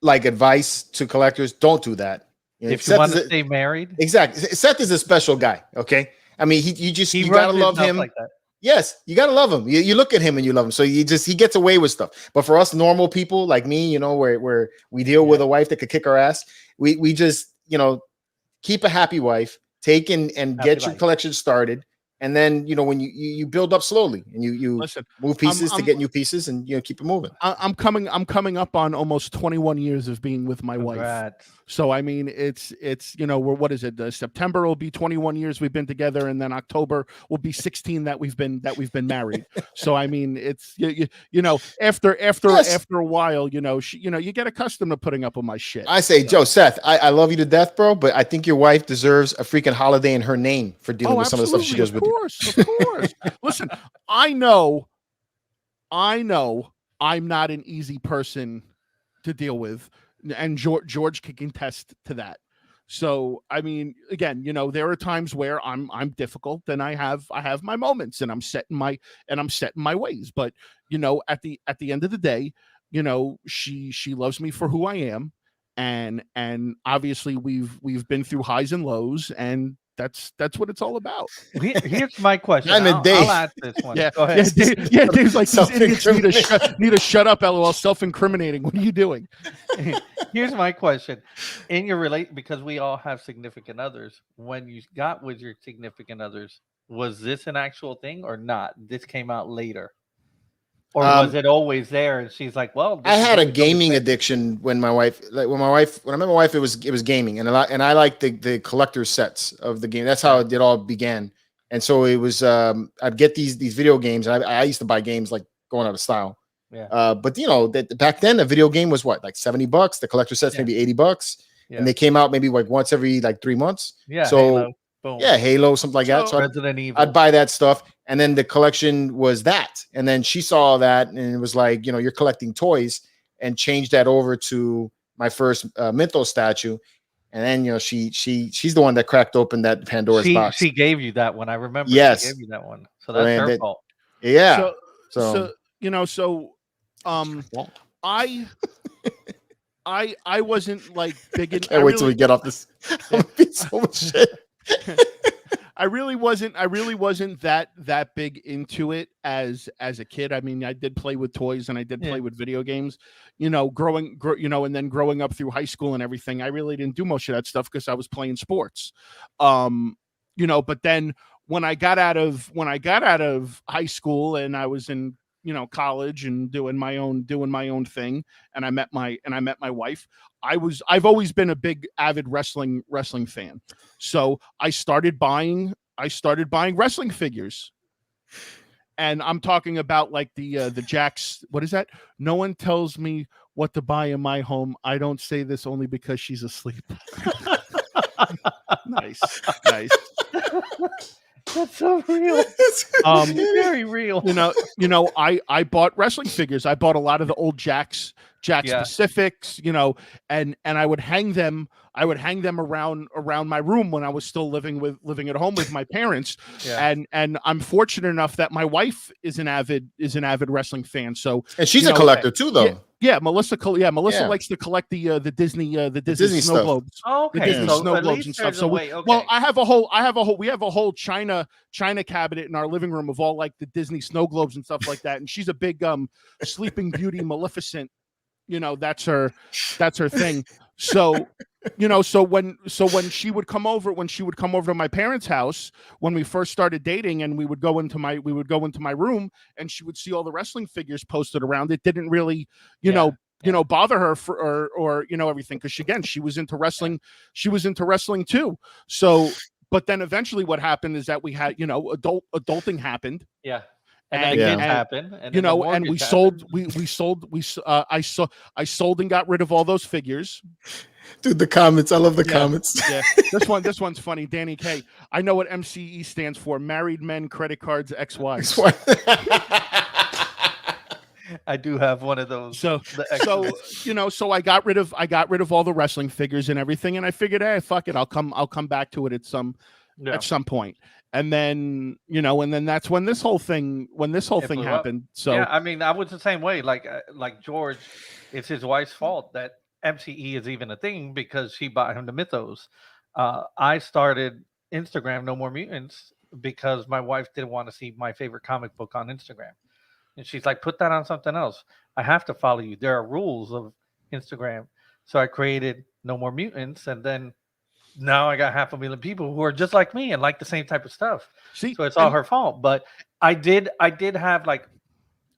advice to collectors, don't do that. If you want to stay married, exactly. Seth is a special guy. Okay, I mean, you gotta love him. Like that. Yes, you gotta love him. You look at him and you love him. So he gets away with stuff. But for us normal people like me, where we deal with a wife that could kick our ass, we just keep a happy wife, take and get your collection started. And then when you build up slowly and you Listen, move pieces to get new pieces and keep it moving. I'm coming up on almost 21 years of being with my wife. So I mean, it's we're what is it? September will be 21 years we've been together, and then October will be 16 that we've been married. So I mean, it's after a while, you get accustomed to putting up with my shit. I say, Joe, Seth, I love you to death, bro, but I think your wife deserves a freaking holiday in her name for dealing with some of the stuff she does with you. Of course. Listen, I know I'm not an easy person to deal with, and George can contest to that. So, I mean, again, there are times where I'm difficult, and I have my moments, and I'm set in my ways. But at the end of the day, she loves me for who I am, and obviously we've been through highs and lows, and that's what it's all Here's my question. I'll ask this one. Yeah, go ahead. Dave's like, these idiots need to shut up. LOL. Self-incriminating. What are you doing? Here's my question. In your because we all have significant others. When you got with your significant others, was this an actual thing or not? This came out later. Or was it always there? And she's like, "Well, I had a gaming addiction when I met my wife, it was gaming, and I liked the collector sets of the game. That's how it all began. And so it was I'd get these video games, and I used to buy games like going out of style. Yeah. But back then a video game was what, like $70. The collector sets maybe $80, and they came out maybe like once every like 3 months. Yeah. So Halo. Boom. Yeah, Halo, something like that. So Resident Evil. I'd buy that stuff. And then the collection was that. And then she saw that and it was like, you're collecting toys, and changed that over to my first Mythos statue. And then, she's the one that cracked open that Pandora's box. She gave you that one. I remember. Yes. She gave you that one. So that's her fault. Yeah. So I wasn't like big in. Can't wait till we get off this. So much shit. I really wasn't that big into it as a kid. I mean, I did play with toys and I did play with video games, and then growing up through high school and everything, I really didn't do most of that stuff because I was playing sports. But then when I got out of high school and I was in college and doing my own thing, and I met my wife, I've always been a big avid wrestling fan. So I started buying wrestling figures. And I'm talking about like the Jack's, what is that? No one tells me what to buy in my home. I don't say this only because she's asleep. Nice. That's so real. Very real. I bought wrestling figures. I bought a lot of the old Jack's Specifics, and I would hang them. around my room when I was still living at home with my parents. Yeah. And I'm fortunate enough that my wife is an avid wrestling fan. So, and she's a collector too, though. Yeah, Melissa likes to collect the Disney snow globes. Oh, okay. The Disney snow globes and stuff. So we have a whole China cabinet in our living room of all like the Disney snow globes and stuff like that. And she's a big Sleeping Beauty Maleficent. That's her thing. So so when she would come over to my parents' house when we first started dating, and we would go into my room, and she would see all the wrestling figures posted around. It didn't really, bother her or everything, because she was into wrestling. She was into wrestling too. So, but then eventually what happened is that we had, adulting happened. Yeah. And then the kids happen, and and we sold. I sold and got rid of all those figures. Dude, the comments. I love the comments. Yeah, this one's funny. Danny K. I know what MCE stands for. Married Men Credit Cards XY. I do have one of those. So I got rid of all the wrestling figures and everything, and I figured, hey, fuck it, I'll come back to it at some point. And then, that's when this whole thing happened. So yeah, I mean, I was the same way. Like George, it's his wife's fault that MCE is even a thing, because she bought him the Mythos. I started Instagram No More Mutants because my wife didn't want to see my favorite comic book on Instagram. And she's like, put that on something else. I have to follow you. There are rules of Instagram. So I created No More Mutants, and then now I got 500,000 people who are just like me and like the same type of stuff. So it's all her fault. But I did have, like,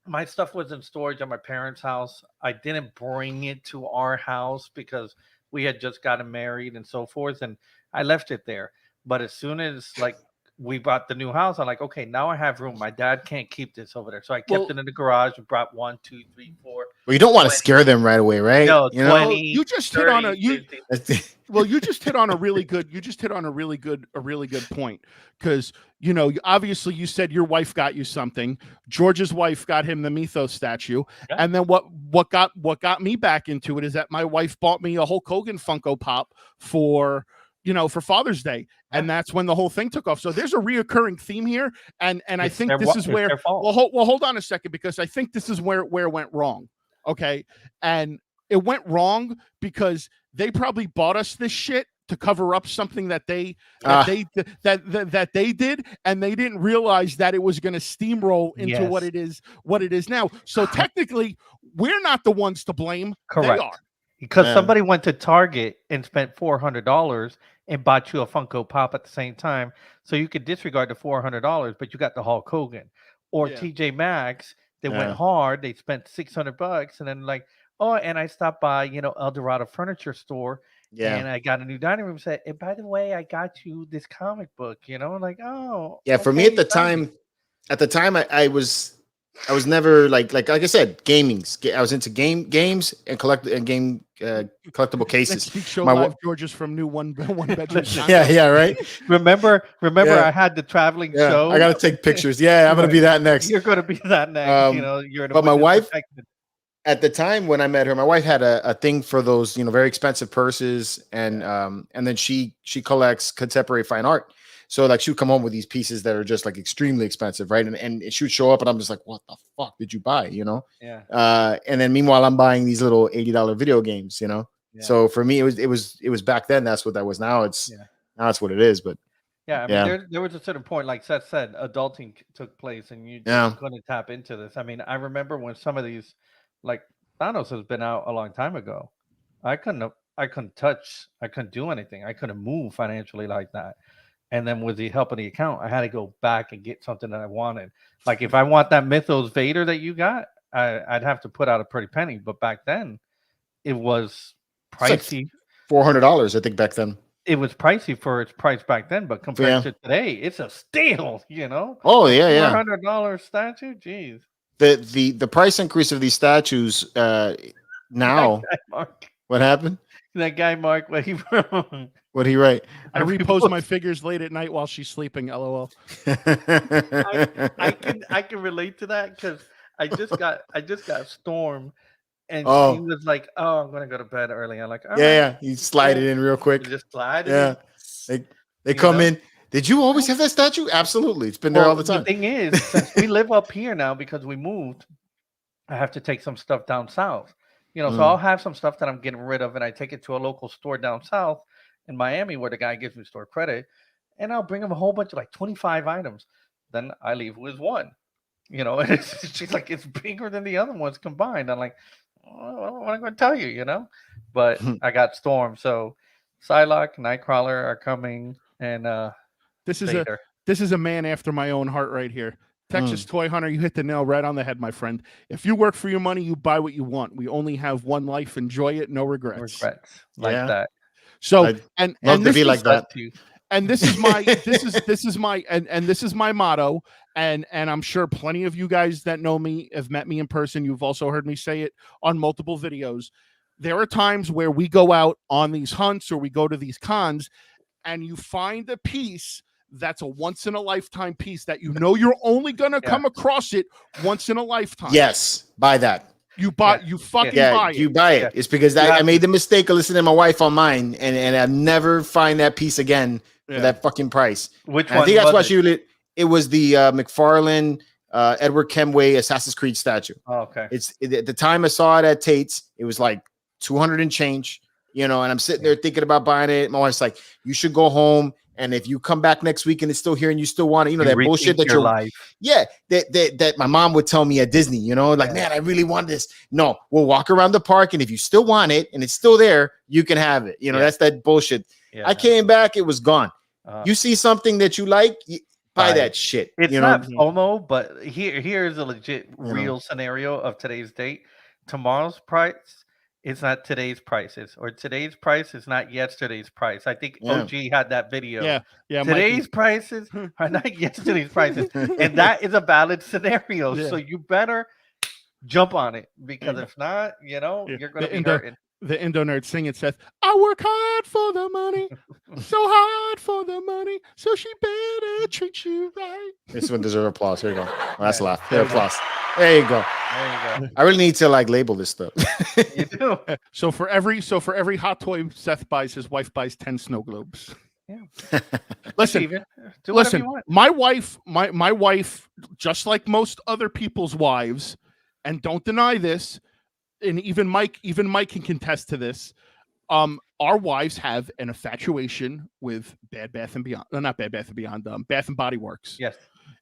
my stuff was in storage at my parents' house. I didn't bring it to our house because we had just gotten married and so forth, and I left it there. But as soon as, like, we bought the new house, I'm like, okay, now I have room. My dad can't keep this over there. So I kept it in the garage and brought 1, 2, 3, 4. Well, you don't want to scare them right away, right? No, 20. Well, you just 30, hit on a 50. you just hit on a really good point, because obviously you said your wife got you something. George's wife got him the Mythos statue, and then what got me back into it is that my wife bought me a Hulk Hogan Funko Pop for Father's Day, and that's when the whole thing took off. So there's a reoccurring theme here, and I think this is where. Well, hold on a second, because I think this is where it went wrong. Okay, and it went wrong because they probably bought us this shit to cover up something that they did, and they didn't realize that it was going to steamroll into what it is now. So technically, we're not the ones to blame. Correct. They are. Because somebody went to Target and spent $400 and bought you a Funko Pop at the same time, so you could disregard the $400, but you got the Hulk Hogan. Or TJ Maxx, they went hard. They spent $600, and then like, oh, and I stopped by, El Dorado Furniture Store, and I got a new dining room set. And by the way, I got you this comic book. Like, oh, yeah. For me at the time, I was never like I said, gamings. I was into games and collectible cases. Geek Show Live, George's from new one bedroom. yeah, right. Remember, I had the traveling show. I got to take pictures. Yeah, I'm gonna be that next. You're gonna be that next. You're. But my wife, at the time when I met her, my wife had a thing for those very expensive purses, and then she collects contemporary fine art. So like she would come home with these pieces that are just like extremely expensive, right? And she would show up, and I'm just like, what the fuck did you buy? Yeah. And then meanwhile, I'm buying these little $80 video games, Yeah. So for me, it was back then. That's what that was. Now it's what it is. But yeah, I mean, there was a certain point, like Seth said, adulting took place, and you just couldn't tap into this. I mean, I remember when some of these, like Thanos has been out a long time ago. I couldn't do anything. I couldn't move financially like that. And then with the help of the account, I had to go back and get something that I wanted. Like if I want that Mythos Vader that you got, I'd have to put out a pretty penny. But back then, it was pricey. Like $400, I think, back then. It was pricey for its price back then, but compared to today, it's a steal. Oh yeah, $400 statue. Jeez. The price increase of these statues now. What happened? That guy, Mark, what he wrote. What'd he write? I repose my figures late at night while she's sleeping. LOL. I can relate to that because I just got stormed, and he was like, "Oh, I'm gonna go to bed early." I'm like, all right. You slide it in real quick. You just slide it in. They come in. Did you always have that statue? Absolutely, it's been there all the time. The thing is, since we live up here now because we moved, I have to take some stuff down south. So I'll have some stuff that I'm getting rid of, and I take it to a local store down south in Miami where the guy gives me store credit, and I'll bring him a whole bunch of like 25 items. Then I leave with one, and she's like, it's bigger than the other ones combined. I'm like, well, what am I going to tell you, But I got stormed. So Psylocke, Nightcrawler are coming, and This is Vader. a man after my own heart right here. Texas Toy Hunter, you hit the nail right on the head, my friend. If you work for your money, you buy what you want. We only have one life. Enjoy it. No regrets. Like that. So I'd and love to this be is like that. and this is my this is my and this is my motto. And I'm sure plenty of you guys that know me have met me in person. You've also heard me say it on multiple videos. There are times where we go out on these hunts or we go to these cons, and you find a piece that's a once in a lifetime piece that you know you're only gonna come across it once in a lifetime. Yes, buy that. You buy, you fucking buy it. You buy it. It's because I made the mistake of listening to my wife on mine, and I never find that piece again for that fucking price. Which one? I think that's why it was the McFarlane Edward Kemway Assassin's Creed statue. Oh, okay. At the time I saw it at Tate's, it was like 200 and change, and I'm sitting there thinking about buying it. My wife's like, you should go home. And if you come back next week and it's still here and you still want it, that bullshit that that my mom would tell me at Disney, like, man, I really want this. No, we'll walk around the park, and if you still want it and it's still there, you can have it. That's that bullshit. I came back, it was gone. You see something that you like, buy that shit. It's not FOMO, but here's a legit real scenario of today's date. Tomorrow's price. It's not today's prices, or today's price is not yesterday's price. I think OG had that video. Yeah. Today's prices are not yesterday's prices, and that is a valid scenario. So you better jump on it, because if not, you're going to be hurting. The Indo nerd singing, Seth, I work hard for the money, so hard for the money, so she better treat you right. This one deserves applause. Here you go. Well, that's a laugh. Applause. There you go. I really need to label this stuff. You do. So for every hot toy Seth buys, his wife buys 10 snow globes. Yeah. Listen, my wife, just like most other people's wives, and don't deny this, and even Mike can contest to this. Our wives have an infatuation with Bath and Beyond. No, not Bad Bath and Beyond. Bath and Body Works. Yes.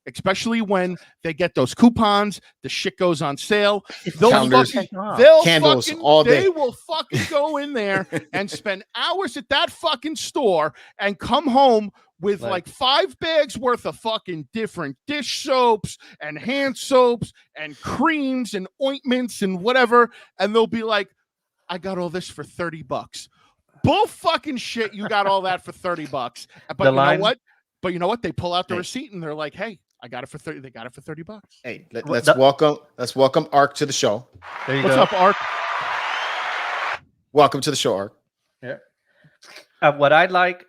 Especially when they get those coupons, the shit goes on sale. Candles all day. They will fucking go in there and spend hours at that fucking store and come home with like 5 bags worth of fucking different dish soaps and hand soaps and creams and ointments and whatever. And they'll be like, I got all this for $30. Bull fucking shit. You got all that for $30. But you know what? They pull out the receipt and they're like, hey, I got it for 30. They got it for $30. Hey, let's welcome Ark to the show. There you What's go. up, Ark? Welcome to the show, Ark. Yeah. What I like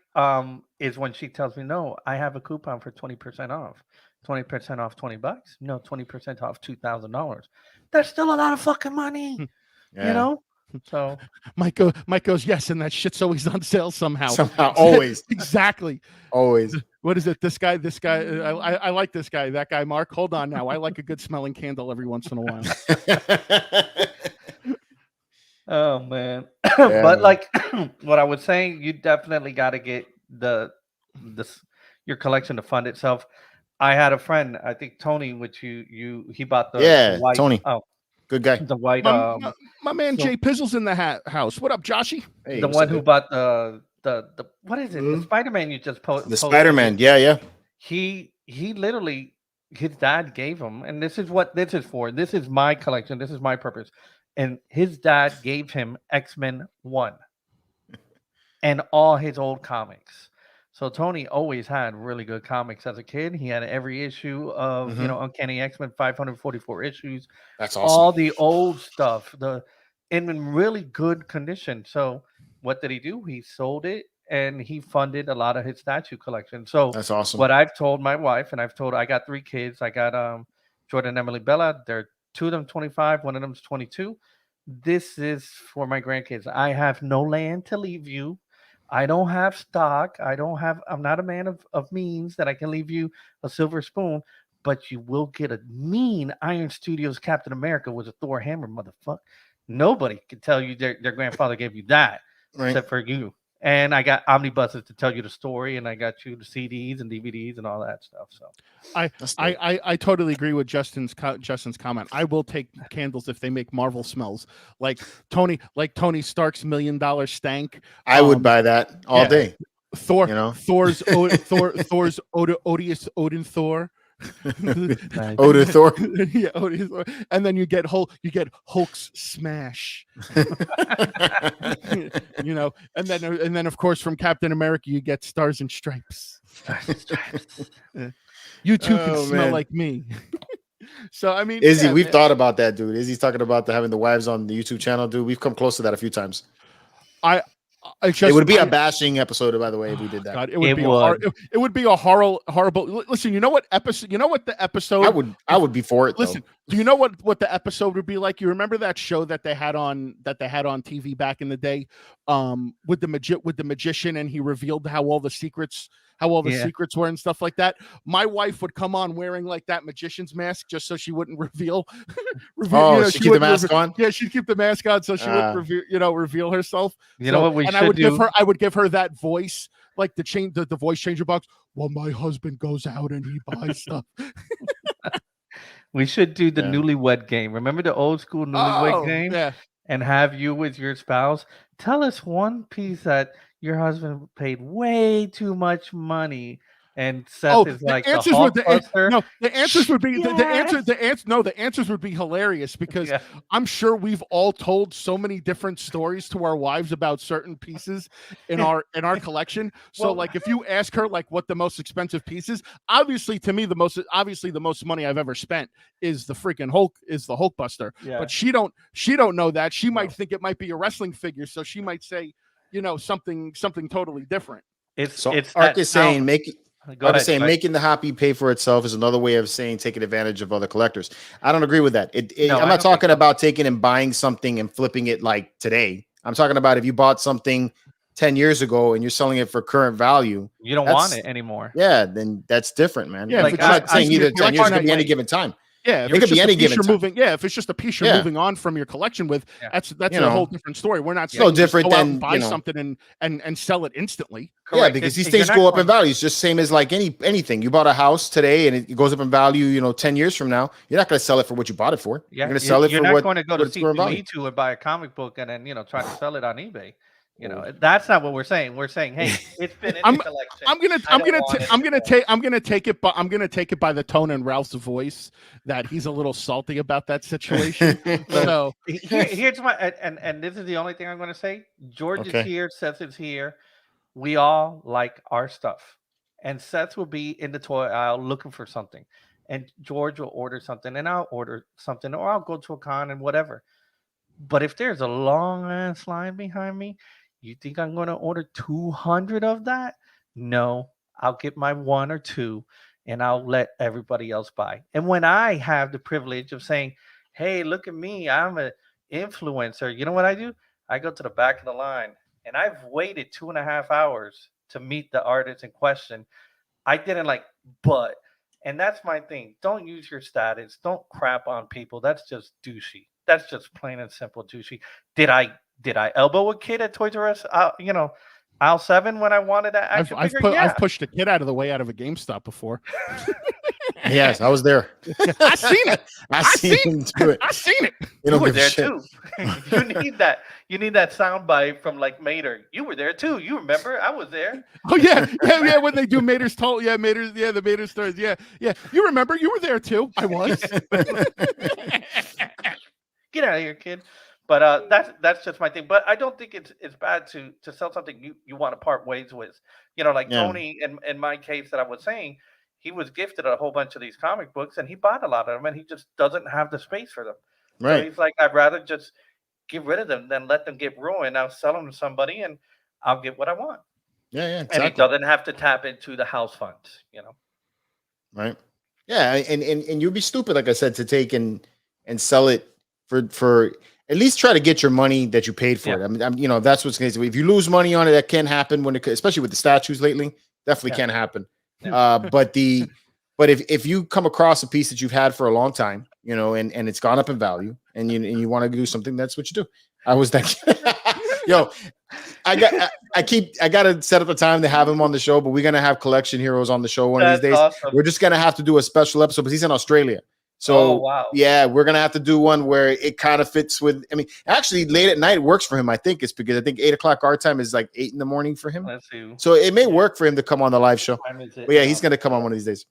is when she tells me, no, I have a coupon for 20% off. 20% off $20. No, 20% off $2,000. That's still a lot of fucking money. So Mike goes, yes, and that shit's always on sale somehow. Always. Exactly. Always. What is it? This guy, I like this guy. That guy, Mark. Hold on now. I like a good smelling candle every once in a while. Oh man. But like what I was saying, you definitely got to get your collection to fund itself. I had a friend, I think Tony, which he bought the white, Tony. Oh, good guy. The white my man Jay Pizzle's in the house. What up, Joshy? Hey, the one who bought the what is it? The Spider-Man you just posted. The Spider-Man, yeah. He literally, his dad gave him, and this is what this is for. This is my collection. This is my purpose. And his dad gave him X-Men 1 and all his old comics. So Tony always had really good comics as a kid. He had every issue of Uncanny X-Men, 544 issues. That's awesome. All the old stuff, in really good condition. So what did he do? He sold it and he funded a lot of his statue collection. So that's awesome. What I've told my wife, and I got 3 kids. I got Jordan, Emily, Bella. They're 2 of them 25, one of them's 22. This is for my grandkids. I have no land to leave you. I don't have stock. I'm not a man of means that I can leave you a silver spoon, but you will get a mean Iron Studios Captain America with a Thor hammer, motherfucker. Nobody can tell you their grandfather gave you that except for you. And I got omnibuses to tell you the story, and I got you the CDs and DVDs and all that stuff. So I totally agree with Justin's comment. I will take candles if they make Marvel smells like Tony Stark's $1 million stank. I would buy that all day. Thor, you know? Thor's odious Odin Thor. Odin Thor. Yeah, Odin Thor. And then you get Hulk's smash. You know, and then of course from Captain America you get Stars and Stripes. You too can smell like me. So I mean, Izzy, we've thought about that, dude. Izzy's talking about having the wives on the YouTube channel, dude. We've come close to that a few times. It would be a bashing episode, by the way, if we did that. God, it would be a horrible. Listen, you know what episode? You know what the episode? I would be for it. Listen, do you know what the episode would be like? You remember that show that they had on TV back in the day, with the magician, and he revealed how all the secrets were and stuff like that. My wife would come on wearing like that magician's mask just so she wouldn't reveal. She'd keep the mask on. Yeah, she'd keep the mask on so she wouldn't reveal herself. You know what we should do? I would give her that voice, like the voice changer box. Well, my husband goes out and he buys stuff. We should do the newlywed game. Remember the old school newlywed game? Yeah. And have you with your spouse tell us one piece that your husband paid way too much money, and Seth is like the answers would be the answers would be hilarious because I'm sure we've all told so many different stories to our wives about certain pieces in our collection. So like if you ask her like what the most expensive piece is, obviously to me the most money I've ever spent is the freaking Hulkbuster. Yeah. But she don't know that. She might think it might be a wrestling figure, so she might say, something totally differerent. Ark is saying making the hobby pay for itself is another way of saying taking advantage of other collectors. I don't agree with that. I'm not talking about taking and buying something and flipping it like today. I'm talking about if you bought something 10 years ago and you're selling it for current value, you don't want it anymore. Yeah, then that's different, man. Yeah, I'm not saying either 10 years could be any given time. Yeah, it could be any given time. If it's just a piece you're moving on from your collection with, that's a whole different story. We're not no different than buy something and sell it instantly. Correct. Yeah, because these things go up in value. It's just same as like anything. You bought a house today and it goes up in value, 10 years from now. You're not going to sell it for what you bought it for. Yeah, you're going to sell it for what. You're not going to go to C2E2 and buy a comic book and then try to sell it on eBay. That's not what we're saying. We're saying, hey, it's been in the collection. I'm gonna take it by the tone in Ralph's voice that he's a little salty about that situation. So here's my and this is the only thing I'm going to say. George is here. Seth is here. We all like our stuff, and Seth will be in the toy aisle looking for something, and George will order something, and I'll order something, or I'll go to a con and whatever. But if there's a long ass line behind me, you think I'm going to order 200 of that? No, I'll get my 1 or 2 and I'll let everybody else buy. And when I have the privilege of saying, hey, look at me, I'm an influencer, you know what I do? I go to the back of the line and I've waited 2.5 hours to meet the artist in question. I didn't and that's my thing. Don't use your status. Don't crap on people. That's just douchey. That's just plain and simple douchey. Did I elbow a kid at Toys R Us? Aisle 7 when I wanted that action figure? I've pushed a kid out of the way out of a GameStop before. Yes, I was there. I seen it. I seen him do it. I seen it. You were there too. You need that. You need that soundbite from like Mater. You were there too. You remember? I was there. Oh yeah. When they do Mater's toll, the Mater stories. Yeah. You remember? You were there too. I was. Get out of here, kid. But that's just my thing. But I don't think it's bad to sell something you want to part ways with. Tony in my case that I was saying, he was gifted a whole bunch of these comic books and he bought a lot of them and he just doesn't have the space for them. Right. So he's like, I'd rather just get rid of them than let them get ruined. I'll sell them to somebody and I'll get what I want. Yeah, exactly. And he doesn't have to tap into the house funds, Right. Yeah, and you'd be stupid, like I said, to take and sell it for at least try to get your money that you paid for it. I mean, that's what's going to happen. If you lose money on it, that can happen especially with the statues lately. Definitely can happen. Yeah. But if you come across a piece that you've had for a long time, and it's gone up in value, and you want to do something, that's what you do. I was that. Yo, I gotta set up a time to have him on the show, but we're gonna have collection heroes on the show one of these days. Awesome. We're just gonna have to do a special episode because he's in Australia. So wow. Yeah, we're gonna have to do one where it kind of fits with. I mean, actually, late at night works for him. I think it's because I think 8:00 our time is like 8 a.m. for him. Let's see. So it may work for him to come on the live show. But yeah, he's gonna come on one of these days.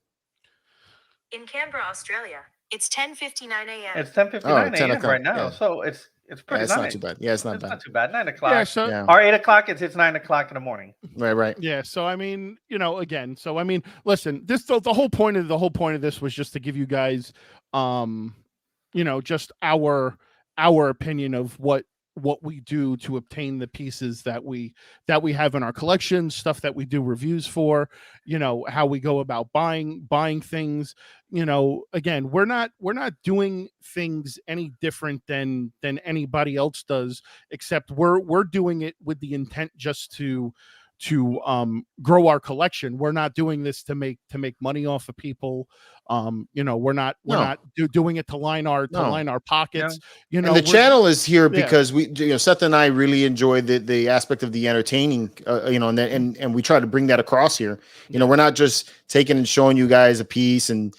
In Canberra, Australia, it's 10:59 a.m. It's 10:59 a.m. right now, yeah. so it's pretty It's nice. not too bad. Yeah, it's not bad. Not too bad. 9 o'clock. Yeah, so Yeah. Or 8 o'clock. It's 9 o'clock in the morning. Right. yeah, so I mean, again, so I mean, listen, this the whole point of this was just to give you guys, just our opinion of what we do to obtain the pieces that we have in our collection, stuff that we do reviews for, how we go about buying things. Again, we're not doing things any different than anybody else does, except we're doing it with the intent just to grow our collection. We're not doing this to make money off of people. We're not doing it to line our pockets. And the channel is here because we, Seth and I really enjoy the aspect of the entertaining, and we try to bring that across here. We're not just taking and showing you guys a piece and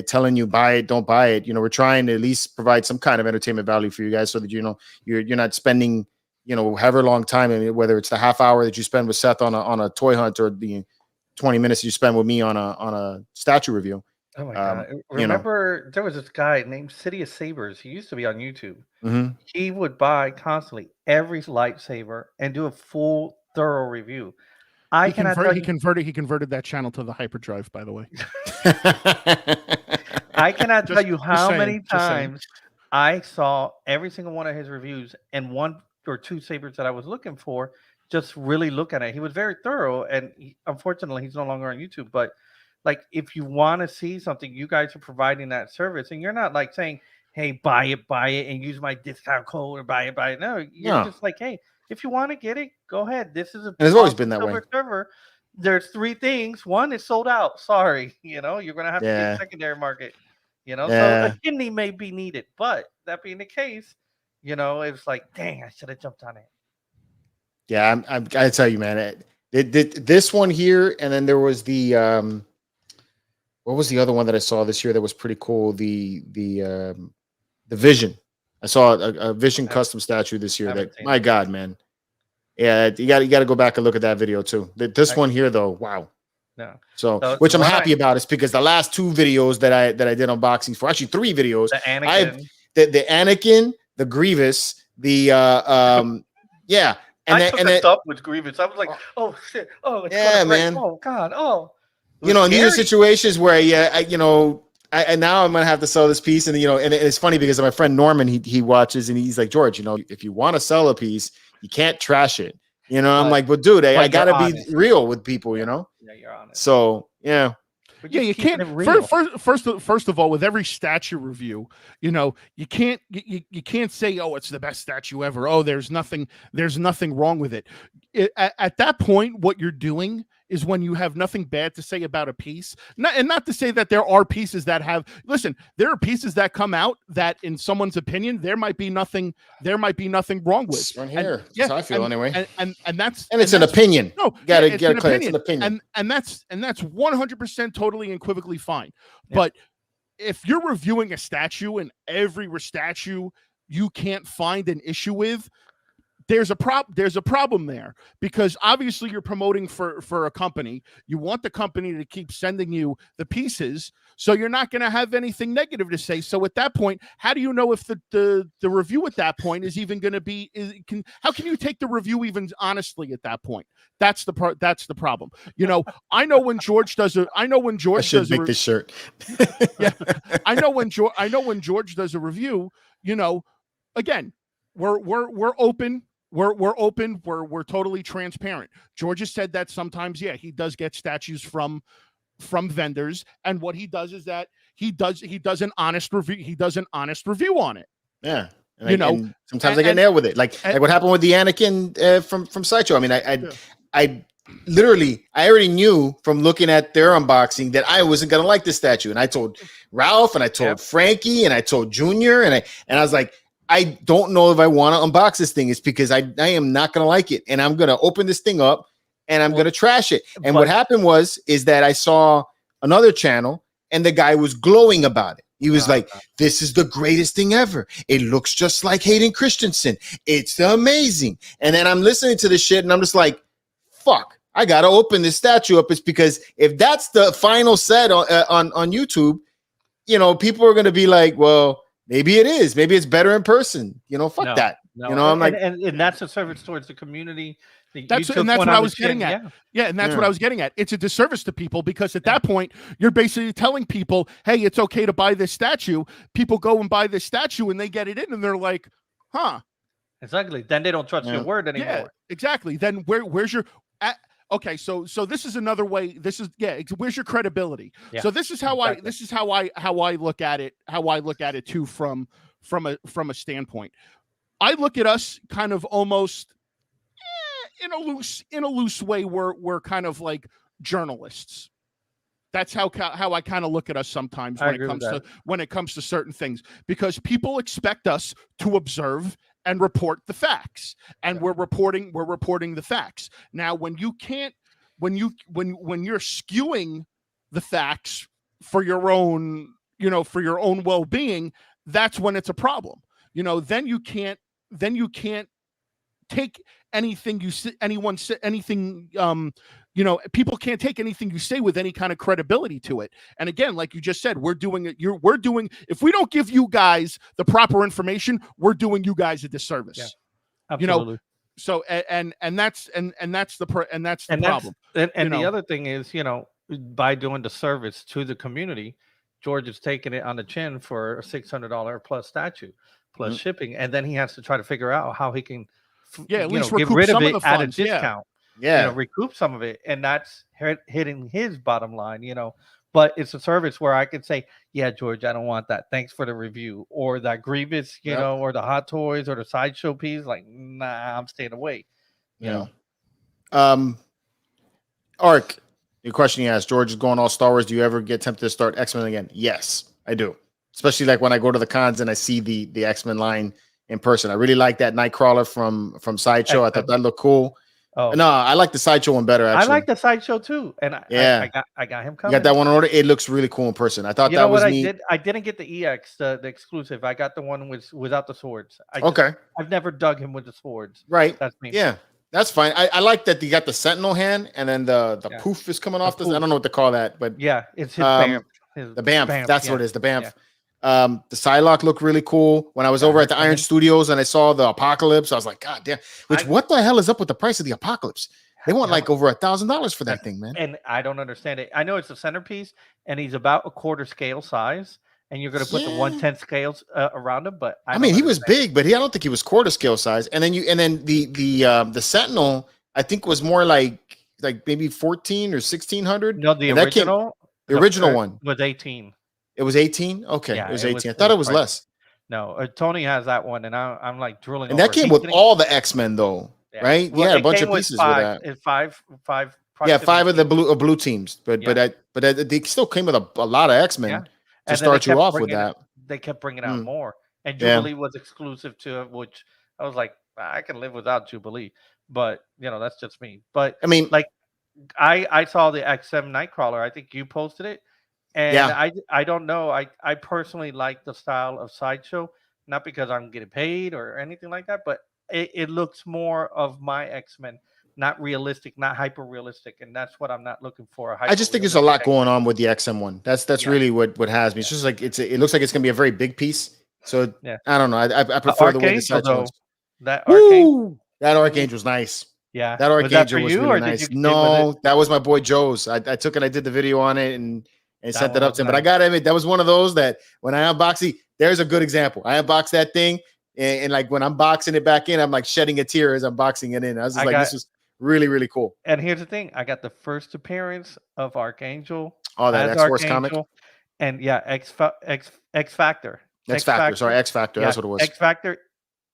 telling you buy it, don't buy it. We're trying to at least provide some kind of entertainment value for you guys, so that you're not spending however long time, whether it's the half hour that you spend with Seth on a toy hunt or the 20 minutes you spend with me on a statue review. Oh my god! Remember, there was this guy named City of Sabers. He used to be on YouTube. Mm-hmm. He would buy constantly every lightsaber and do a full, thorough review. He converted that channel to the hyperdrive, by the way. I cannot tell you how many times I saw every single one of his reviews and one or two sabers that I was looking for, just really look at it. He was very thorough, and unfortunately he's no longer on YouTube. But like, if you want to see something, you guys are providing that service, and you're not like saying, hey, buy it and use my discount code or buy it. No, you're just like, hey, if you want to get it, go ahead. This is it's always been that way. Server. There's three things. One is sold out. Sorry, you're gonna have to get secondary market. So a kidney may be needed, but that being the case, it's like, dang, I should have jumped on it. Yeah, I tell you, man, this one here, and then there was the what was the other one that I saw this year that was pretty cool? The Vision. I saw a Vision custom statue this year. That, my God, man. Yeah, you got to go back and look at that video too. This one here, though, wow. No. So which I'm happy about, is because the last two videos that I did unboxings for, actually 3 videos. The Anakin. The Anakin, the Grievous, the yeah. And I took it up with Grievous. I was like, oh shit, oh it's man, oh god, oh. And these are situations where I now I'm gonna have to sell this piece, and and it's funny because my friend Norman, he watches, and he's like, George, if you want to sell a piece, you can't trash it. I'm like, well, dude, I gotta be real with people, Yeah, you're honest. So yeah. Yeah, you can't. First of all, with every statue review, you can't say, "Oh, it's the best statue ever." Oh, there's nothing wrong with it. At that point, what you're doing is, when you have nothing bad to say about a piece, not to say that there are pieces that have. Listen, there are pieces that come out that, in someone's opinion, there might be nothing wrong with. Right here, that's how I feel anyway. And it's an opinion. No, gotta clear. It's an opinion, and that's 100% totally and equivocally fine. Yeah. But if you're reviewing a statue, and every statue you can't find an issue with, there's a problem there, because obviously you're promoting for a company. You want the company to keep sending you the pieces, so you're not going to have anything negative to say. So at that point, how do you know if the review at that point is even going to be? How can you take the review even honestly at that point? That's the problem. I know when George does a. I know when George I should does make this shirt. Yeah, I know when George does a review. Again, we're open. We're open. We're totally transparent. George has said that sometimes, he does get statues from vendors, and what he does is that he does an honest review. He does an honest review on it. Yeah, and sometimes I get nailed with it, like what happened with the Anakin from Sideshow. I mean, I literally, I already knew from looking at their unboxing that I wasn't gonna like this statue, and I told Ralph, and I told Frankie, and I told Junior, and I was like, I don't know if I want to unbox this thing. It's because I am not going to like it. And I'm going to open this thing up and I'm going to trash it. And what happened is that I saw another channel and the guy was glowing about it. He was like, this is the greatest thing ever. It looks just like Hayden Christensen. It's amazing. And then I'm listening to this shit and I'm just like, fuck, I got to open this statue up. It's because if that's the final set on YouTube, you know, people are going to be like, well, maybe it is. Maybe it's better in person. You know, fuck that. No. You know, I'm like, and that's a service towards the community. That's what I was getting at. Yeah, and that's what I was getting at. It's a disservice to people because at that point, you're basically telling people, hey, it's okay to buy this statue. People go and buy this statue and they get it in and they're like, huh. Exactly. Then they don't trust your word anymore. Yeah, exactly. Then where's your okay, so this is another way. This is where's your credibility? Yeah, so this is how I look at it. How I look at it too from a standpoint. I look at us kind of almost in a loose way. We're kind of like journalists. That's how I kind of look at us sometimes when it comes to certain things, because people expect us to observe and report the facts, and we're reporting the facts. Now, when you're skewing the facts for your own, well-being, that's when it's a problem. You know, then you can't take anything people can't take anything you say with any kind of credibility to it. And again, like you just said, if we don't give you guys the proper information, we're doing you guys a disservice. Yeah, absolutely. So and that's the problem. And the other thing is, by doing the service to the community, George is taking it on the chin for a $600 plus statue plus shipping, and then he has to try to figure out how he can at least get rid of it at a funds. discount. Recoup some of it, and that's hitting his bottom line. But it's a service where I could say, yeah, George, I don't want that, thanks for the review, or that Grievous, or the Hot Toys or the Sideshow piece, like, nah, I'm staying away. Ark, your question you asked, George is going all Star Wars. Do you ever get tempted to start X-Men again? Yes, I do. Especially like when I go to the cons and I see the X-Men line in person. I really like that Nightcrawler from Sideshow. I thought that looked cool. Oh no, I like the Sideshow one better. Actually, I like the Sideshow too, and I got him coming. You got that one in order. It looks really cool in person. I thought that was neat. I didn't get the EX, the exclusive. I got the one without the swords. I've never dug him with the swords. Right. That's me. Yeah, that's fine. I like that you got the Sentinel hand, and then the poof is coming off. I don't know what to call that, but yeah, it's his BAMF. The BAMF. That's what it is. The BAMF. Yeah. The Psylocke looked really cool. When I was over at the Iron Studios and I saw the Apocalypse, I was like, God damn! What the hell is up with the price of the Apocalypse? They want like over $1,000 for that thing, man. And I don't understand it. I know it's a centerpiece, and he's about a quarter scale size, and you're going to put the 1/10 scales around him. But I mean, he was big, but I don't think he was quarter scale size. And then the Sentinel, I think, was more like maybe 14 or 1600. No, the original one was 18. It was 18. Okay, yeah, it was 18. I thought it was less. No, Tony has that one, and I'm like drilling. And that came with all the X-Men, though, right? Well, yeah, a bunch of pieces with that. It's five. Yeah, 5 of the blue teams, but they still came with a lot of X-Men to start you off with that. They kept bringing out more, and Jubilee was exclusive to it, which I was like, I can live without Jubilee, but that's just me. But I mean, like, I saw the XM Nightcrawler. I think you posted it. And I don't know. I personally like the style of Sideshow, not because I'm getting paid or anything like that, but it looks more of my X-Men, not realistic, not hyper realistic, and that's what I'm not looking for. I just think there's a lot going on with the XM one. That's really what has me. It's just like it looks like it's gonna be a very big piece. So I don't know. I prefer the way the Sideshow. That Archangel. That Archangel's nice. Yeah, that Archangel was really nice. No, that was my boy Joe's. I took it. I did the video on it and sent it up to him. But I gotta admit, that was one of those that when I unbox it, there's a good example. I unboxed that thing, and like when I'm boxing it back in, I'm like shedding a tear as I'm boxing it in. I was just this was really, really cool. And here's the thing: I got the first appearance of Archangel. Oh, that X-Force comic. And X Factor. X Factor. Sorry, X Factor. That's what it was. X Factor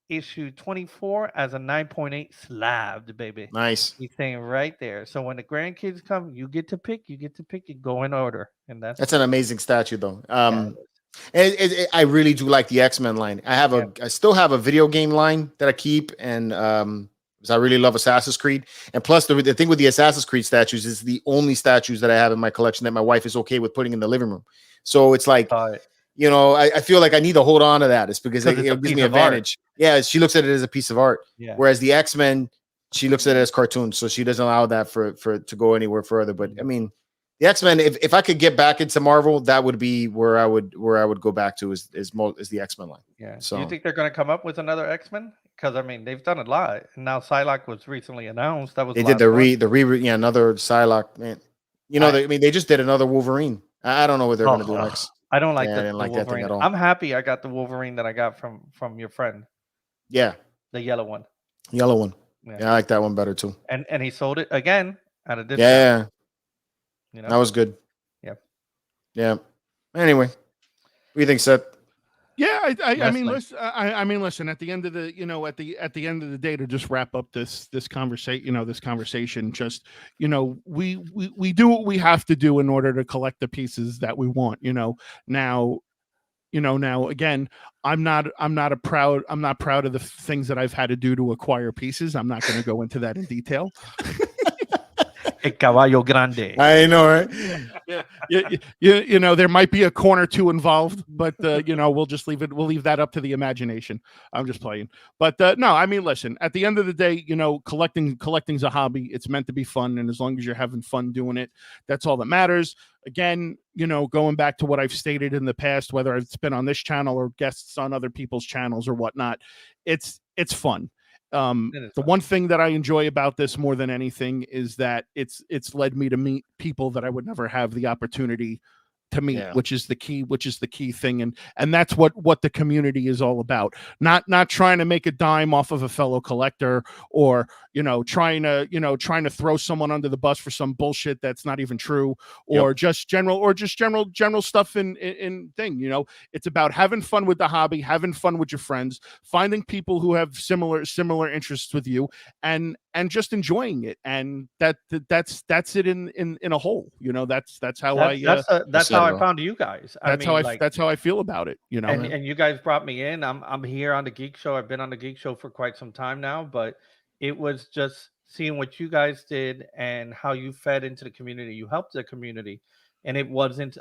issue 24 as a 9.8 slabbed, baby. Nice. He's saying right there. So when the grandkids come, you get to pick. You go in order, and that's an amazing statue, though. I really do like the X-Men line. I still have a video game line that I keep, and because I really love Assassin's Creed. And plus, the thing with the Assassin's Creed statues is the only statues that I have in my collection that my wife is okay with putting in the living room. So it's like, I feel like I need to hold on to that. It's because it gives me advantage. Yeah, she looks at it as a piece of art. Yeah. Whereas the X-Men, she looks at it as cartoons, so she doesn't allow that for to go anywhere further. But I mean, the X-Men, if I could get back into Marvel, that would be where I would go back to is the X-Men line. Yeah. So do you think they're going to come up with another X-Men? Because I mean, they've done a lot, and now Psylocke was recently announced. That was they did another Psylocke, man. They just did another Wolverine. I don't know what they're going to do next. I don't like I didn't like that thing at all. I'm happy I got the Wolverine that I got from your friend. Yeah, the yellow one. Yeah, I like that one better too. And he sold it again at a discount. Yeah. That was good. Yeah. Anyway, what do you think, Seth? Yeah, I mean, listen. At the end of the, at the end of the day, to just wrap up this conversation, just we do what we have to do in order to collect the pieces that we want. Now again, I'm not proud of the things that I've had to do to acquire pieces. I'm not going to go into that in detail. El caballo grande. I know, right? There might be a corner two involved, but we'll just leave it. We'll leave that up to the imagination. I'm just playing, but no, I mean, listen. At the end of the day, collecting's a hobby. It's meant to be fun, and as long as you're having fun doing it, that's all that matters. Again, going back to what I've stated in the past, whether it's been on this channel or guests on other people's channels or whatnot, it's fun. The one thing that I enjoy about this more than anything is that it's led me to meet people that I would never have the opportunity to meet, which is the key thing. And that's what the community is all about. Not trying to make a dime off of a fellow collector or, trying to throw someone under the bus for some bullshit that's not even true, or just general stuff in thing. It's about having fun with the hobby, having fun with your friends, finding people who have similar interests with you, and just enjoying it. And that's it in a whole. That's how that's how I found you guys. That's how I feel about it. And you guys brought me in. I'm here on the Geek Show. I've been on the Geek Show for quite some time now, but it was just seeing what you guys did and how you fed into the community. You helped the community, and it wasn't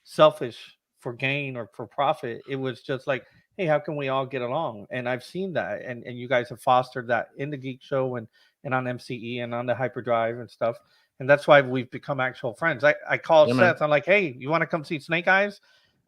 selfish for gain or for profit. It was just like, hey, how can we all get along? And I've seen that, and you guys have fostered that in the Geek Show and on MCE and on the Hyperdrive and stuff. And that's why we've become actual friends. I called Seth. I'm like, hey, you want to come see Snake Eyes?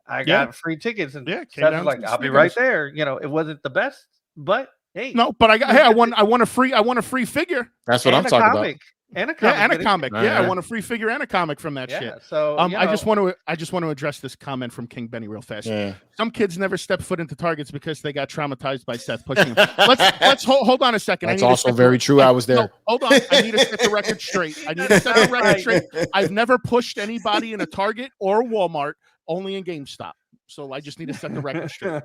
I got free tickets. And Seth's like, I'll be right there. It wasn't the best, but hey. No, but I want a free figure. That's what I'm talking about. And a comic. Yeah, I want a free figure and a comic from that shit. So I just want to address this comment from King Benny real fast. Yeah. Some kids never step foot into Targets because they got traumatized by Seth pushing them. Let's hold on a second. That's also very true. I was there. No, hold on. I need to set the record straight. I've never pushed anybody in a Target or a Walmart, only in GameStop. So I just need to set the record straight.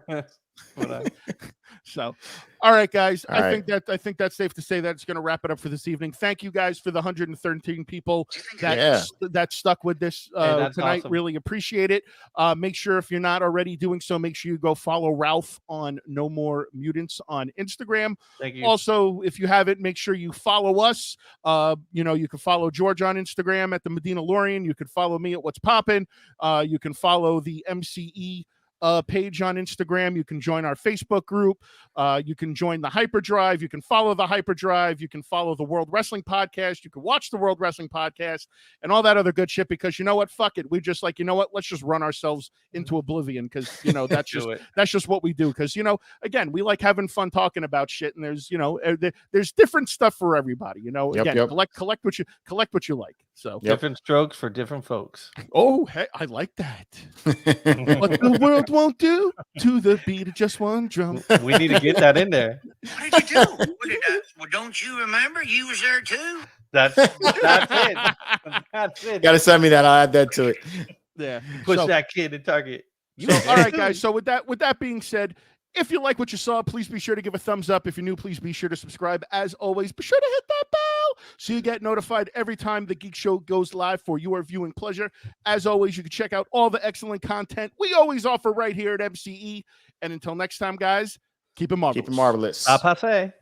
So, all right, guys. I think that's safe to say that it's going to wrap it up for this evening. Thank you guys for the 113 people that stuck with this tonight. Awesome. Really appreciate it. Make sure, if you're not already doing so, make sure you go follow Ralph on No More Mutants on Instagram. Thank you. Also, if you haven't, make sure you follow us. You can follow George on Instagram at the Medina Lorian. You can follow me at What's Poppin'. You can follow the MCE page on Instagram. You can join our Facebook group. You can join the Hyperdrive. You can follow the Hyperdrive. You can follow the World Wrestling Podcast. You can watch the World Wrestling Podcast and all that other good shit, because you know what? Fuck it. We just let's just run ourselves into oblivion, because that's just what we do. Because again, we like having fun talking about shit, and there's different stuff for everybody. Collect what you like. So different strokes for different folks. Oh, hey, I like that. What the world won't do to the beat of just one drum. We need to get that in there. What did you do? Well, don't you remember? You was there too. That's it. That's it. Gotta send me that. I'll add that to it. Yeah. Push that kid in Target. All right, guys. So with that being said, if you like what you saw, please be sure to give a thumbs up. If you're new, please be sure to subscribe. As always, be sure to hit that bell so you get notified every time the Geek Show goes live for your viewing pleasure. As always, you can check out all the excellent content we always offer right here at MCE. And until next time, guys, keep it marvelous. Keep it marvelous. Passe.